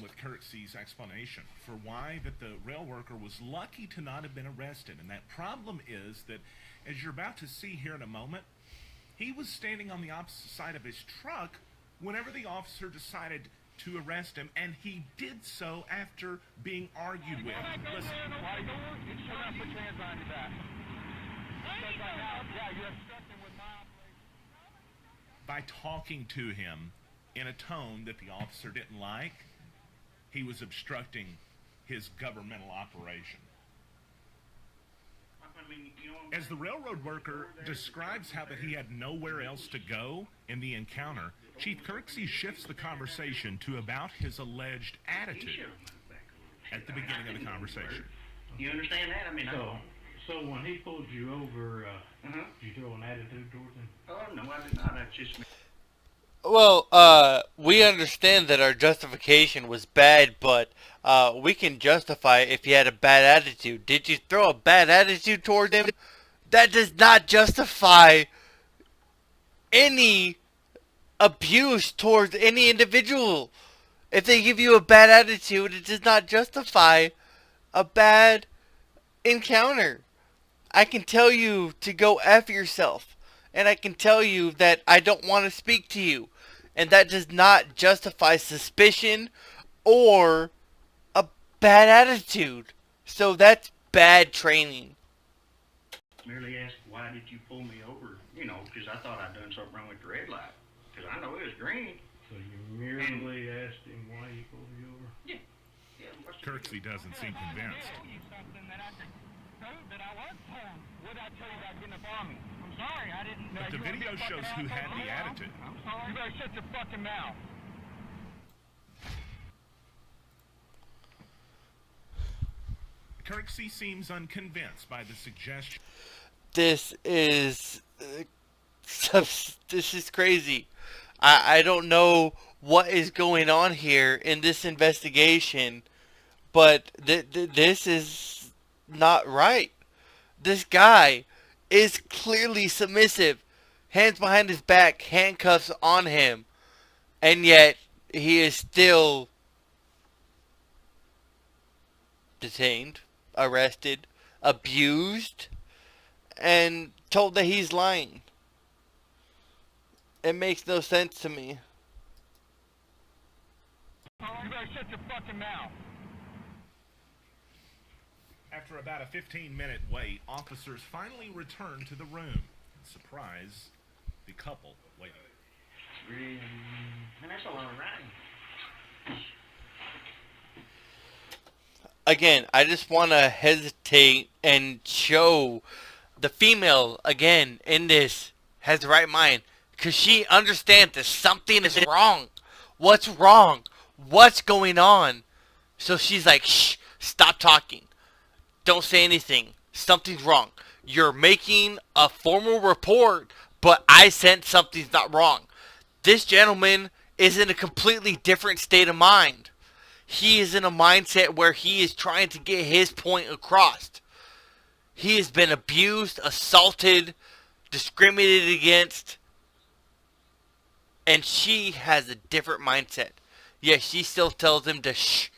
With Kirksey's explanation for why that the rail worker was lucky to not have been arrested. And that problem is that, as you're about to see here in a moment, he was standing on the opposite side of his truck whenever the officer decided to arrest him, and he did so after being argued with. Listen. Why go? It should not put your hands on your back. Because right now, yeah, you're obstructing with my operation. By talking to him in a tone that the officer didn't like, he was obstructing his governmental operation. I mean, you know what I'm As the railroad worker describes how that he had nowhere else to go in the encounter, Chief Kirksey shifts the conversation to about his alleged attitude at the beginning of the conversation. You understand that? I mean, So when he pulled you over, did you throw an attitude towards him? oh no, I did not. That's just me. Well, we understand that our justification was bad, but we can justify if he had a bad attitude. Did you throw a bad attitude toward him? That does not justify any abuse towards any individual. If they give you a bad attitude, it does not justify a bad encounter. I can tell you to go F yourself. And I can tell you that I don't want to speak to you. And that does not justify suspicion or a bad attitude. So that's bad training. Merely asked, why did you pull me over? You know, because I thought I'd done something wrong with the red light. Because I know it was green. So you merely asked him why he pulled you over? Yeah. What's the Kirksey doesn't seem convinced. Something that I could prove that I was told. What did I tell you about getting up on me? I'm sorry, I didn't. But the video shows who had the attitude. I'm sorry. You better shut your fucking mouth. Kirksey seems unconvinced by the suggestion. This is this is crazy. I don't know what is going on here in this investigation, but this is not right. This guy is clearly submissive, hands behind his back, handcuffs on him, and yet he is still detained, arrested, abused, and told that he's lying. It makes no sense to me. You better shut your fucking mouth. After about a 15-minute wait, officers finally return to the room. Surprise, the couple waiting. And that's a lot of writing. Again, I just want to hesitate and show the female, again, in this, has the right mind. Because she understands that something is wrong. What's wrong? What's going on? So she's like, shh, stop talking. Don't say anything. Something's wrong. You're making a formal report, but I sense something's not wrong. This gentleman is in a completely different state of mind. He is in a mindset where he is trying to get his point across. He has been abused, assaulted, discriminated against, and she has a different mindset. Yet she still tells him to shh,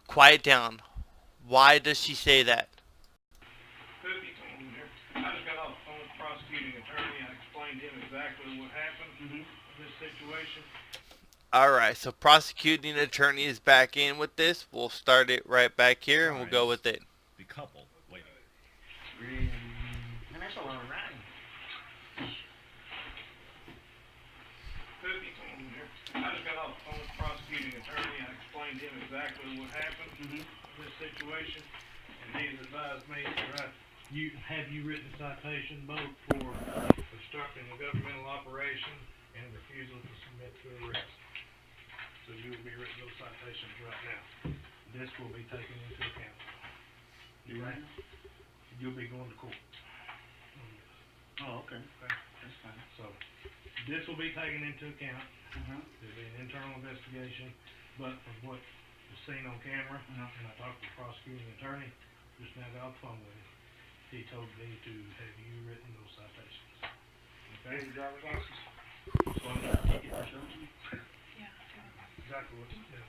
quiet down. Why does she say that? I just got off the phone with the prosecuting attorney. I explained to him exactly what happened in this situation. Alright, so prosecuting attorney is back in with this. We'll start it right back here and we'll go with it. The couple waiting. And that's a lot of writing. I just got off the phone with the prosecuting attorney. I explained to him exactly what happened in this situation, and he has advised me that you written a citation both for obstructing a governmental operation and refusal to submit to arrest. So you will be written those citations right now. This will be taken into account. You right? You'll be going to court. Oh, okay. That's fine. So this will be taken into account. Uh-huh. There'll be an internal investigation, but from what was seen on camera, and I talked to the prosecuting attorney, just now got off the phone with him, he told me to have you written those citations. Okay? Your driver's license? So I'm gonna take it or something? Yeah. Exactly what you said.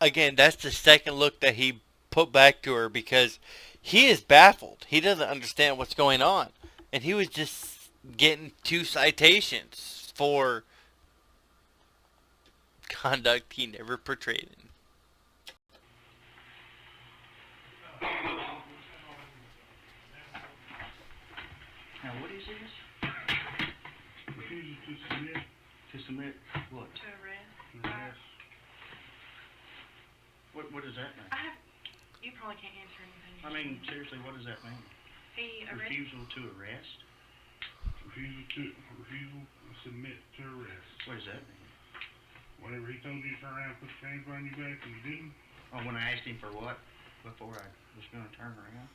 Again, that's the second look that he put back to her because he is baffled. He doesn't understand what's going on. And he was just getting 2 citations for conduct he never portrayed in. Now, what is this? Refusal to submit. To submit what? To arrest. Arrest. What does that mean? You probably can't answer anything. I mean, seriously, what does that mean? He arrested. Refusal to arrest? Refusal to submit to arrest. What does that mean? Whatever he told you to turn around, put the chains behind your back, and you didn't. Oh, when I asked him for what? Before I was going to turn around?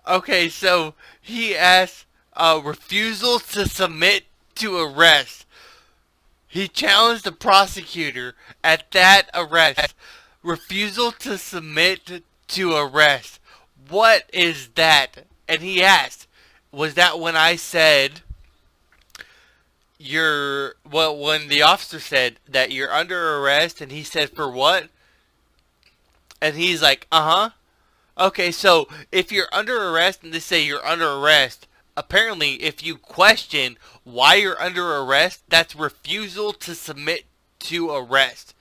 Okay, so he asked refusal to submit to arrest. He challenged the prosecutor at that arrest. Refusal to submit to arrest. What is that? And he asked, was that when I said when the officer said that you're under arrest, and he said for what? And he's like, uh-huh. Okay, so if you're under arrest and they say you're under arrest, apparently if you question why you're under arrest, that's refusal to submit to arrest.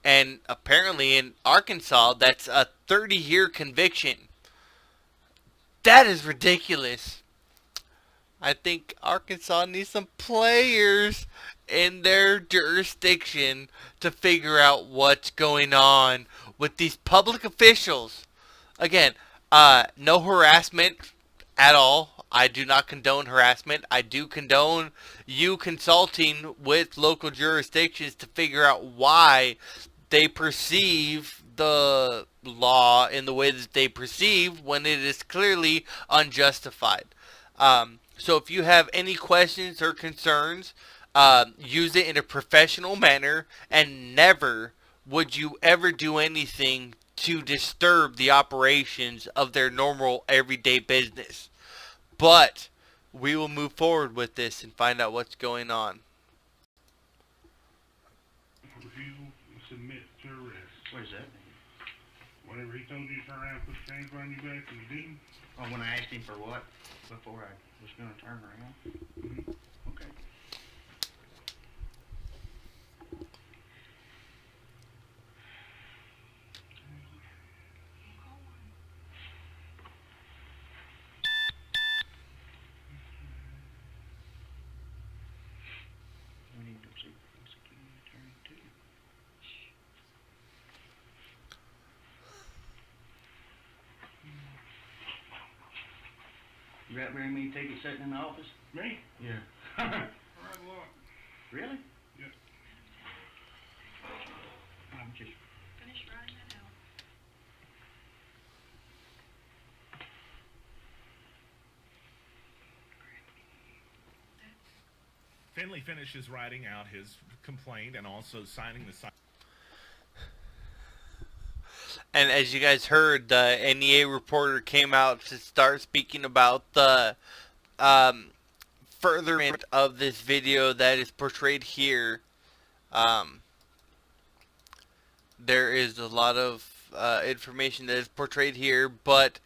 And apparently in Arkansas, that's a 30-year conviction. That is ridiculous. I think Arkansas needs some players in their jurisdiction to figure out what's going on with these public officials. Again, no harassment at all. I do not condone harassment. I do condone you consulting with local jurisdictions to figure out why they perceive the law in the way that they perceive when it is clearly unjustified. So if you have any questions or concerns, use it in a professional manner, and never would you ever do anything to disturb the operations of their normal everyday business. But we will move forward with this and find out what's going on. Refusal to submit to arrest. What does that mean? Whatever he told you to turn around, put the chains behind your back, and you didn't. Oh, when I asked him for what? Before I was going to turn around? Okay. We need to see prosecuting attorney too. You got very many tickets sitting in the office? Me? Yeah. Right a lot. Really? Yeah. I'm just. Finish writing that out. Finley finishes writing out his complaint and also signing the And as you guys heard, the NEA reporter came out to start speaking about the furtherance of this video that is portrayed here. There is a lot of information that is portrayed here, but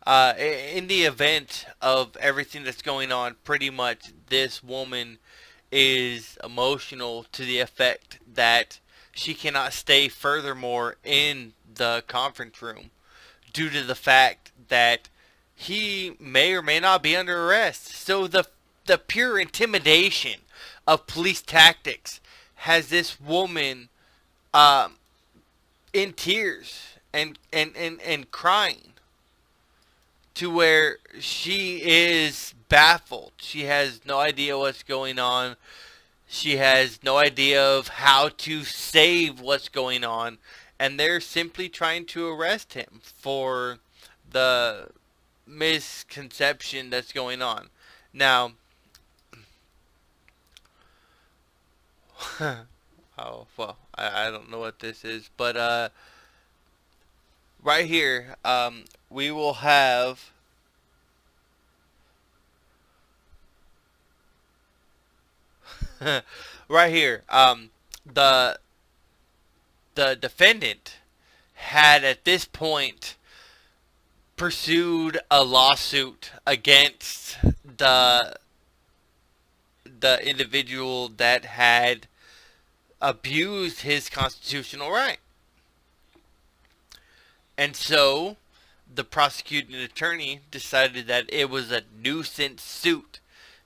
in the event of everything that's going on, pretty much this woman is emotional to the effect that she cannot stay furthermore in the conference room due to the fact that he may or may not be under arrest. So the pure intimidation of police tactics has this woman in tears and crying, to where she is baffled. She has no idea what's going on. She has no idea of how to save what's going on. And they're simply trying to arrest him for the misconception that's going on. Now, oh, well, I don't know what this is, but right here, we will have right here, the defendant had at this point pursued a lawsuit against the individual that had abused his constitutional right. And so the prosecuting attorney decided that it was a nuisance suit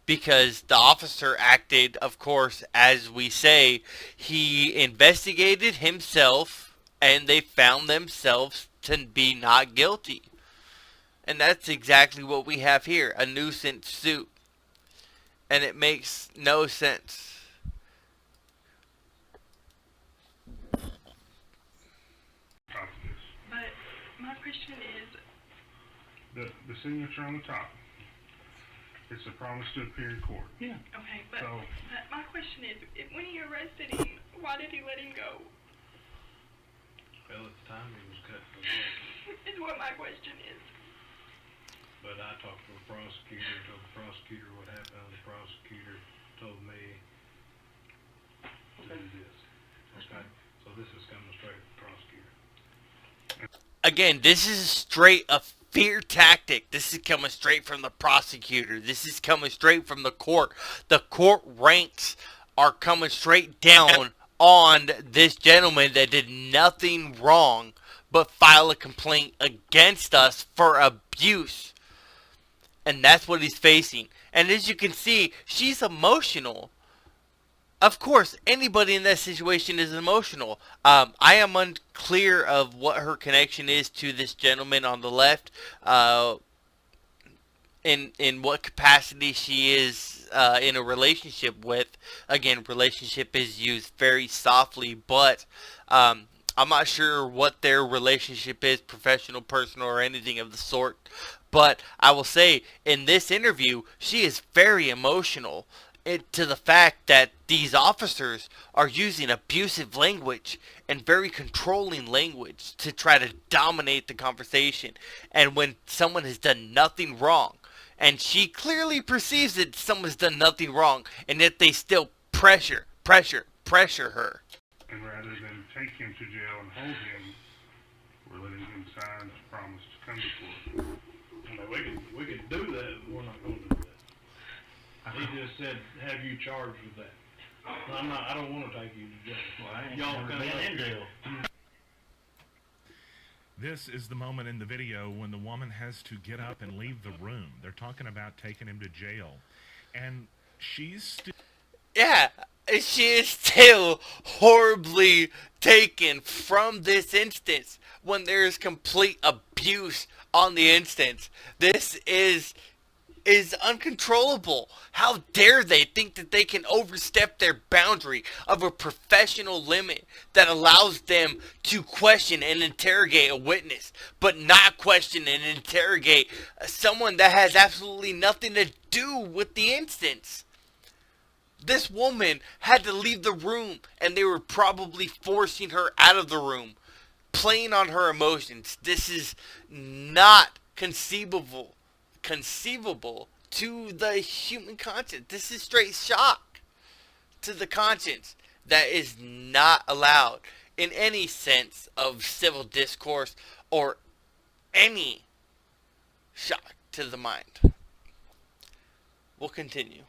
because the officer acted, of course, as we say, he investigated himself and they found themselves to be not guilty. And that's exactly what we have here, a nuisance suit. And it makes no sense. Top of this. But my question is, The signature on the top. It's a promise to appear in court. Yeah. okay, but So, my question is, when he arrested him, why did he let him go? Well, at the time he was cut from the work. Is what my question is. But I talked to the prosecutor, told the prosecutor what happened, the prosecutor told me to do this. Okay? So this is coming straight from the prosecutor. Again, this is straight a fear tactic. This is coming straight from the prosecutor. This is coming straight from the court. The court ranks are coming straight down on this gentleman that did nothing wrong but file a complaint against us for abuse. And that's what he's facing. And as you can see, she's emotional. Of course, anybody in that situation is emotional. I am unclear of what her connection is to this gentleman on the left. In what capacity she is in a relationship with. Again, relationship is used very softly, but I'm not sure what their relationship is, professional, personal, or anything of the sort. But I will say, in this interview, she is very emotional to the fact that these officers are using abusive language and very controlling language to try to dominate the conversation. And when someone has done nothing wrong, and she clearly perceives that someone's done nothing wrong, and yet they still pressure her. and rather than take him to jail and hold him, we're letting him sign a promise to come to court. I mean, we could do that, but we're not going to do that. He just said, have you charged with that? I don't want to take you to jail. Well, I ain't Y'all never come been up in here. jail. This is the moment in the video when the woman has to get up and leave the room. They're talking about taking him to jail. And she's still... Yeah, she is still horribly taken from this instance when there is complete abuse on the instance. This is uncontrollable. How dare they think that they can overstep their boundary of a professional limit that allows them to question and interrogate a witness, but not question and interrogate someone that has absolutely nothing to do with the instance. This woman had to leave the room, and they were probably forcing her out of the room, playing on her emotions. This is not conceivable to the human conscience. This is straight shock to the conscience that is not allowed in any sense of civil discourse or any shock to the mind. We'll continue.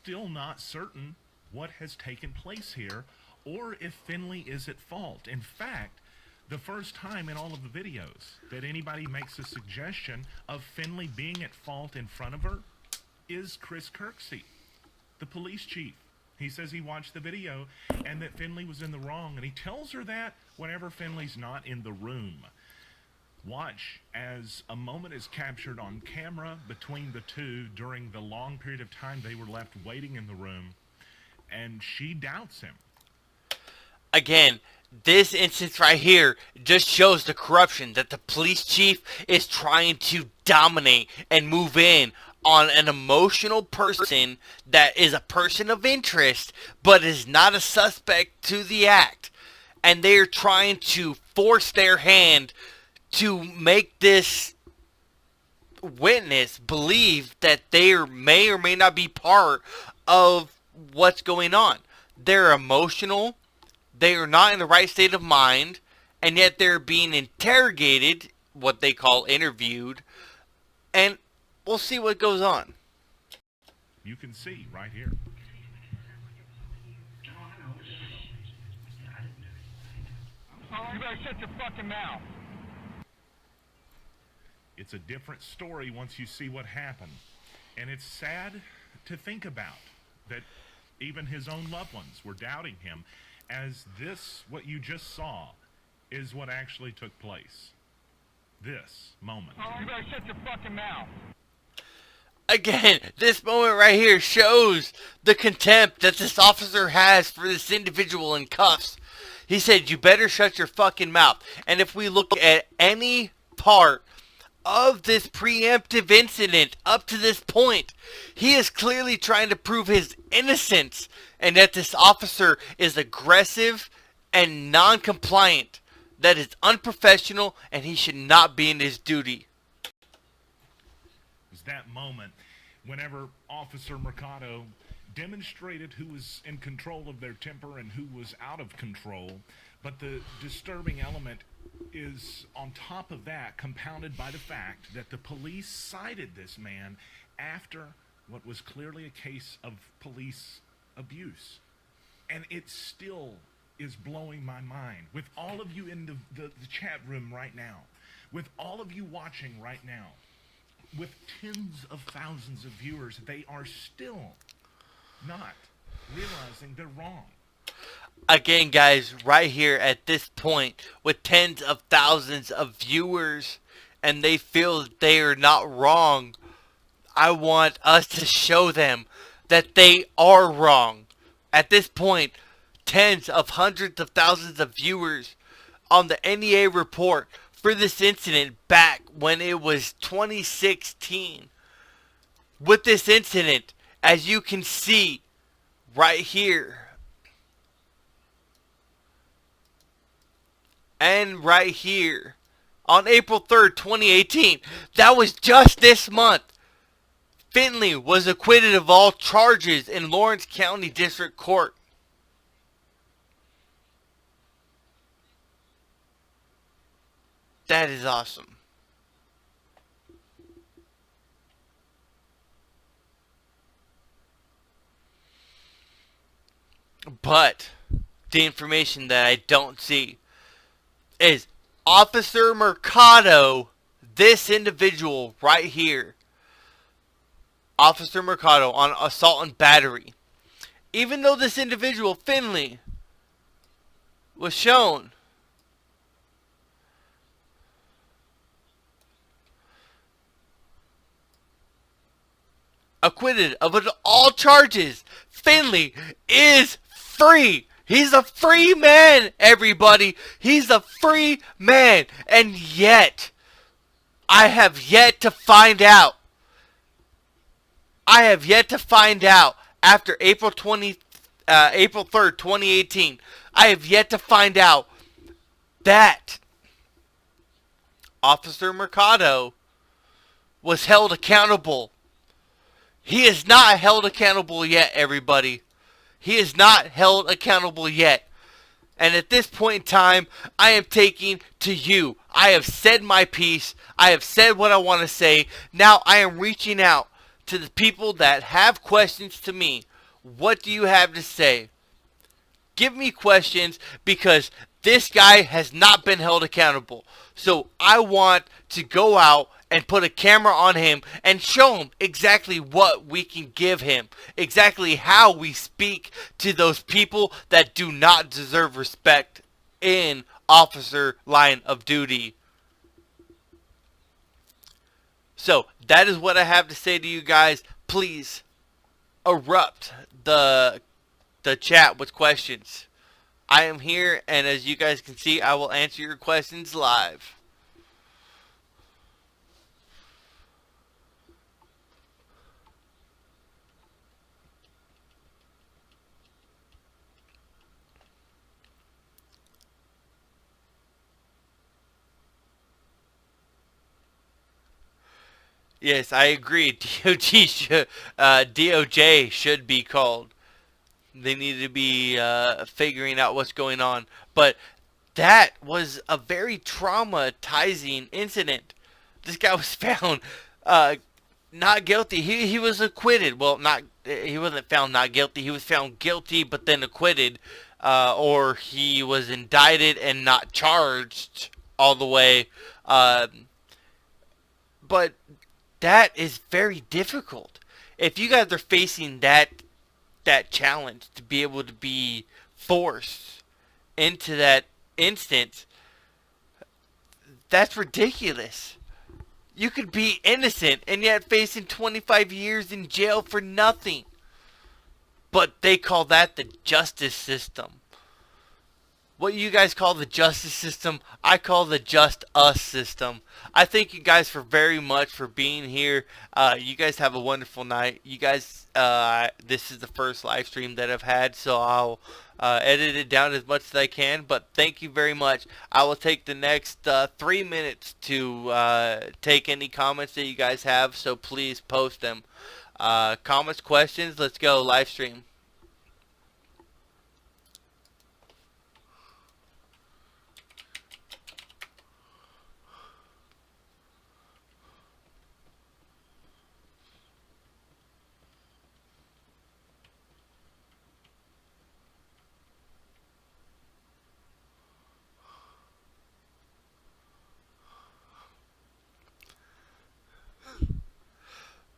still not certain what has taken place here or if Finley is at fault. In fact, the first time in all of the videos that anybody makes a suggestion of Finley being at fault in front of her is Chris Kirksey, the police chief. He says he watched the video and that Finley was in the wrong, and he tells her that whenever Finley's not in the room. Watch as a moment is captured on camera between the two during the long period of time they were left waiting in the room, and she doubts him. Again, this instance right here just shows the corruption that the police chief is trying to dominate and move in on an emotional person that is a person of interest but is not a suspect to the act. And they're trying to force their hand to make this witness believe that they may or may not be part of what's going on. They're emotional. They are not in the right state of mind, and yet they're being interrogated, what they call interviewed, and we'll see what goes on. You can see right here. Oh, I know. Yeah, I didn't do anything. You better shut your fucking mouth. It's a different story once you see what happened. And it's sad to think about that even his own loved ones were doubting him, as this, what you just saw, is what actually took place. This moment. You better shut your fucking mouth. Again, this moment right here shows the contempt that this officer has for this individual in cuffs. He said, you better shut your fucking mouth. And if we look at any part of this preemptive incident up to this point, he is clearly trying to prove his innocence and that this officer is aggressive and non-compliant. That is unprofessional and he should not be in his duty. Was that moment whenever Officer Mercado demonstrated who was in control of their temper and who was out of control. But the disturbing element is, on top of that, compounded by the fact that the police cited this man after what was clearly a case of police abuse. And it still is blowing my mind. With all of you in the chat room right now, with all of you watching right now, with tens of thousands of viewers, they are still not realizing they're wrong. Again, guys, right here at this point, with tens of thousands of viewers, and they feel that they are not wrong, I want us to show them that they are wrong. At this point, tens of hundreds of thousands of viewers on the NEA report for this incident back when it was 2016. With this incident, as you can see right here, and right here, on April 3rd, 2018, that was just this month, Finley was acquitted of all charges in Lawrence County District Court. That is awesome. But the information that I don't see is Officer Mercado, this individual right here, Officer Mercado on assault and battery. Even though this individual, Finley, was shown acquitted of all charges, Finley is free. He's a free man, everybody. He's a free man. And yet, I have yet to find out. After April 3rd, 2018, I have yet to find out that Officer Mercado was held accountable. He is not held accountable yet, everybody. He is not held accountable yet. And at this point in time, I am taking to you. I have said my piece. I have said what I want to say. Now I am reaching out to the people that have questions to me. What do you have to say? Give me questions, because this guy has not been held accountable. So I want to go out and put a camera on him and show him exactly what we can give him. Exactly how we speak to those people that do not deserve respect in officer line of duty. So that is what I have to say to you guys. Please erupt the chat with questions. I am here, and as you guys can see, I will answer your questions live. Yes, I agree. DOJ should be called. They need to be figuring out what's going on. But that was a very traumatizing incident. This guy was found not guilty. He was acquitted. Well, not he wasn't found not guilty. He was found guilty, but then acquitted, or he was indicted and not charged all the way. But that is very difficult. If you guys are facing that challenge to be able to be forced into that instance, that's ridiculous. You could be innocent and yet facing 25 years in jail for nothing. But they call that the justice system. What you guys call the justice system, I call the just us system. I thank you guys for very much for being here. You guys have a wonderful night. You guys, this is the first live stream that I've had, so I'll edit it down as much as I can. But thank you very much. I will take the next 3 minutes to take any comments that you guys have, so please post them. Comments, questions, let's go live stream.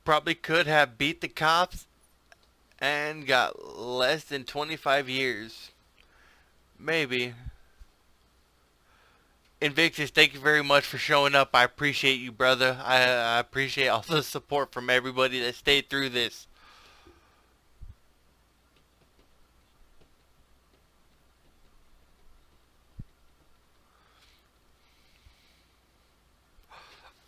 Probably could have beat the cops and got less than 25 years. Maybe. Invictus, thank you very much for showing up. I appreciate you, brother. I appreciate all the support from everybody that stayed through this.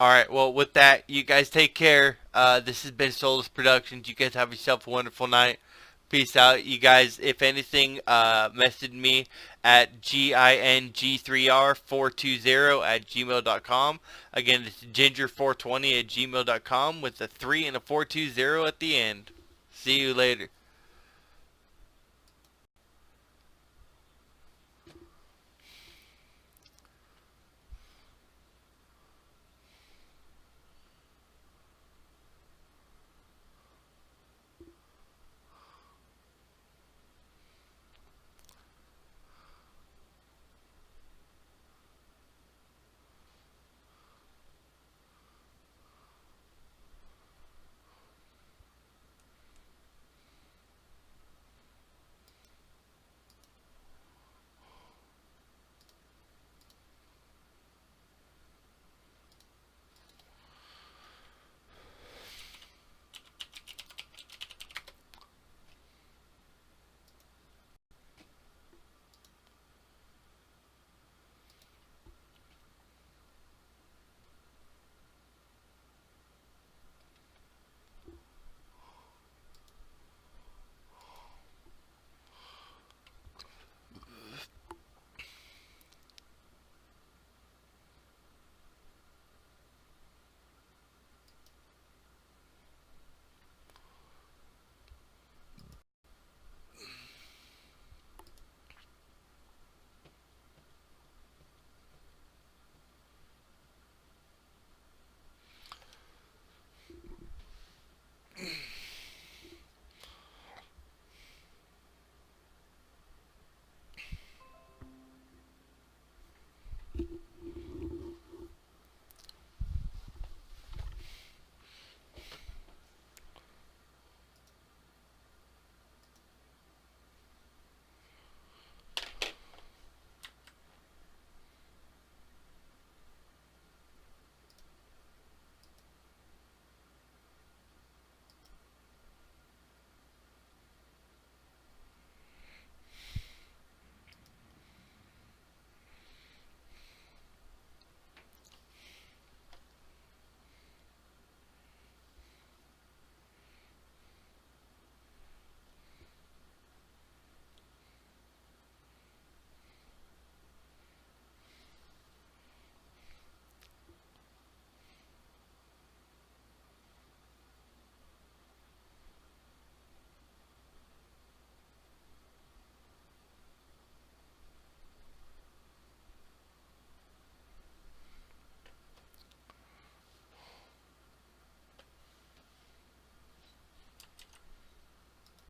Alright, well, with that, you guys take care. This has been Solus Productions. You guys have yourself a wonderful night. Peace out. You guys, if anything, message me at GING3R420 @gmail.com. Again, it's ginger420 @gmail.com with a 3 and a 420 at the end. See you later.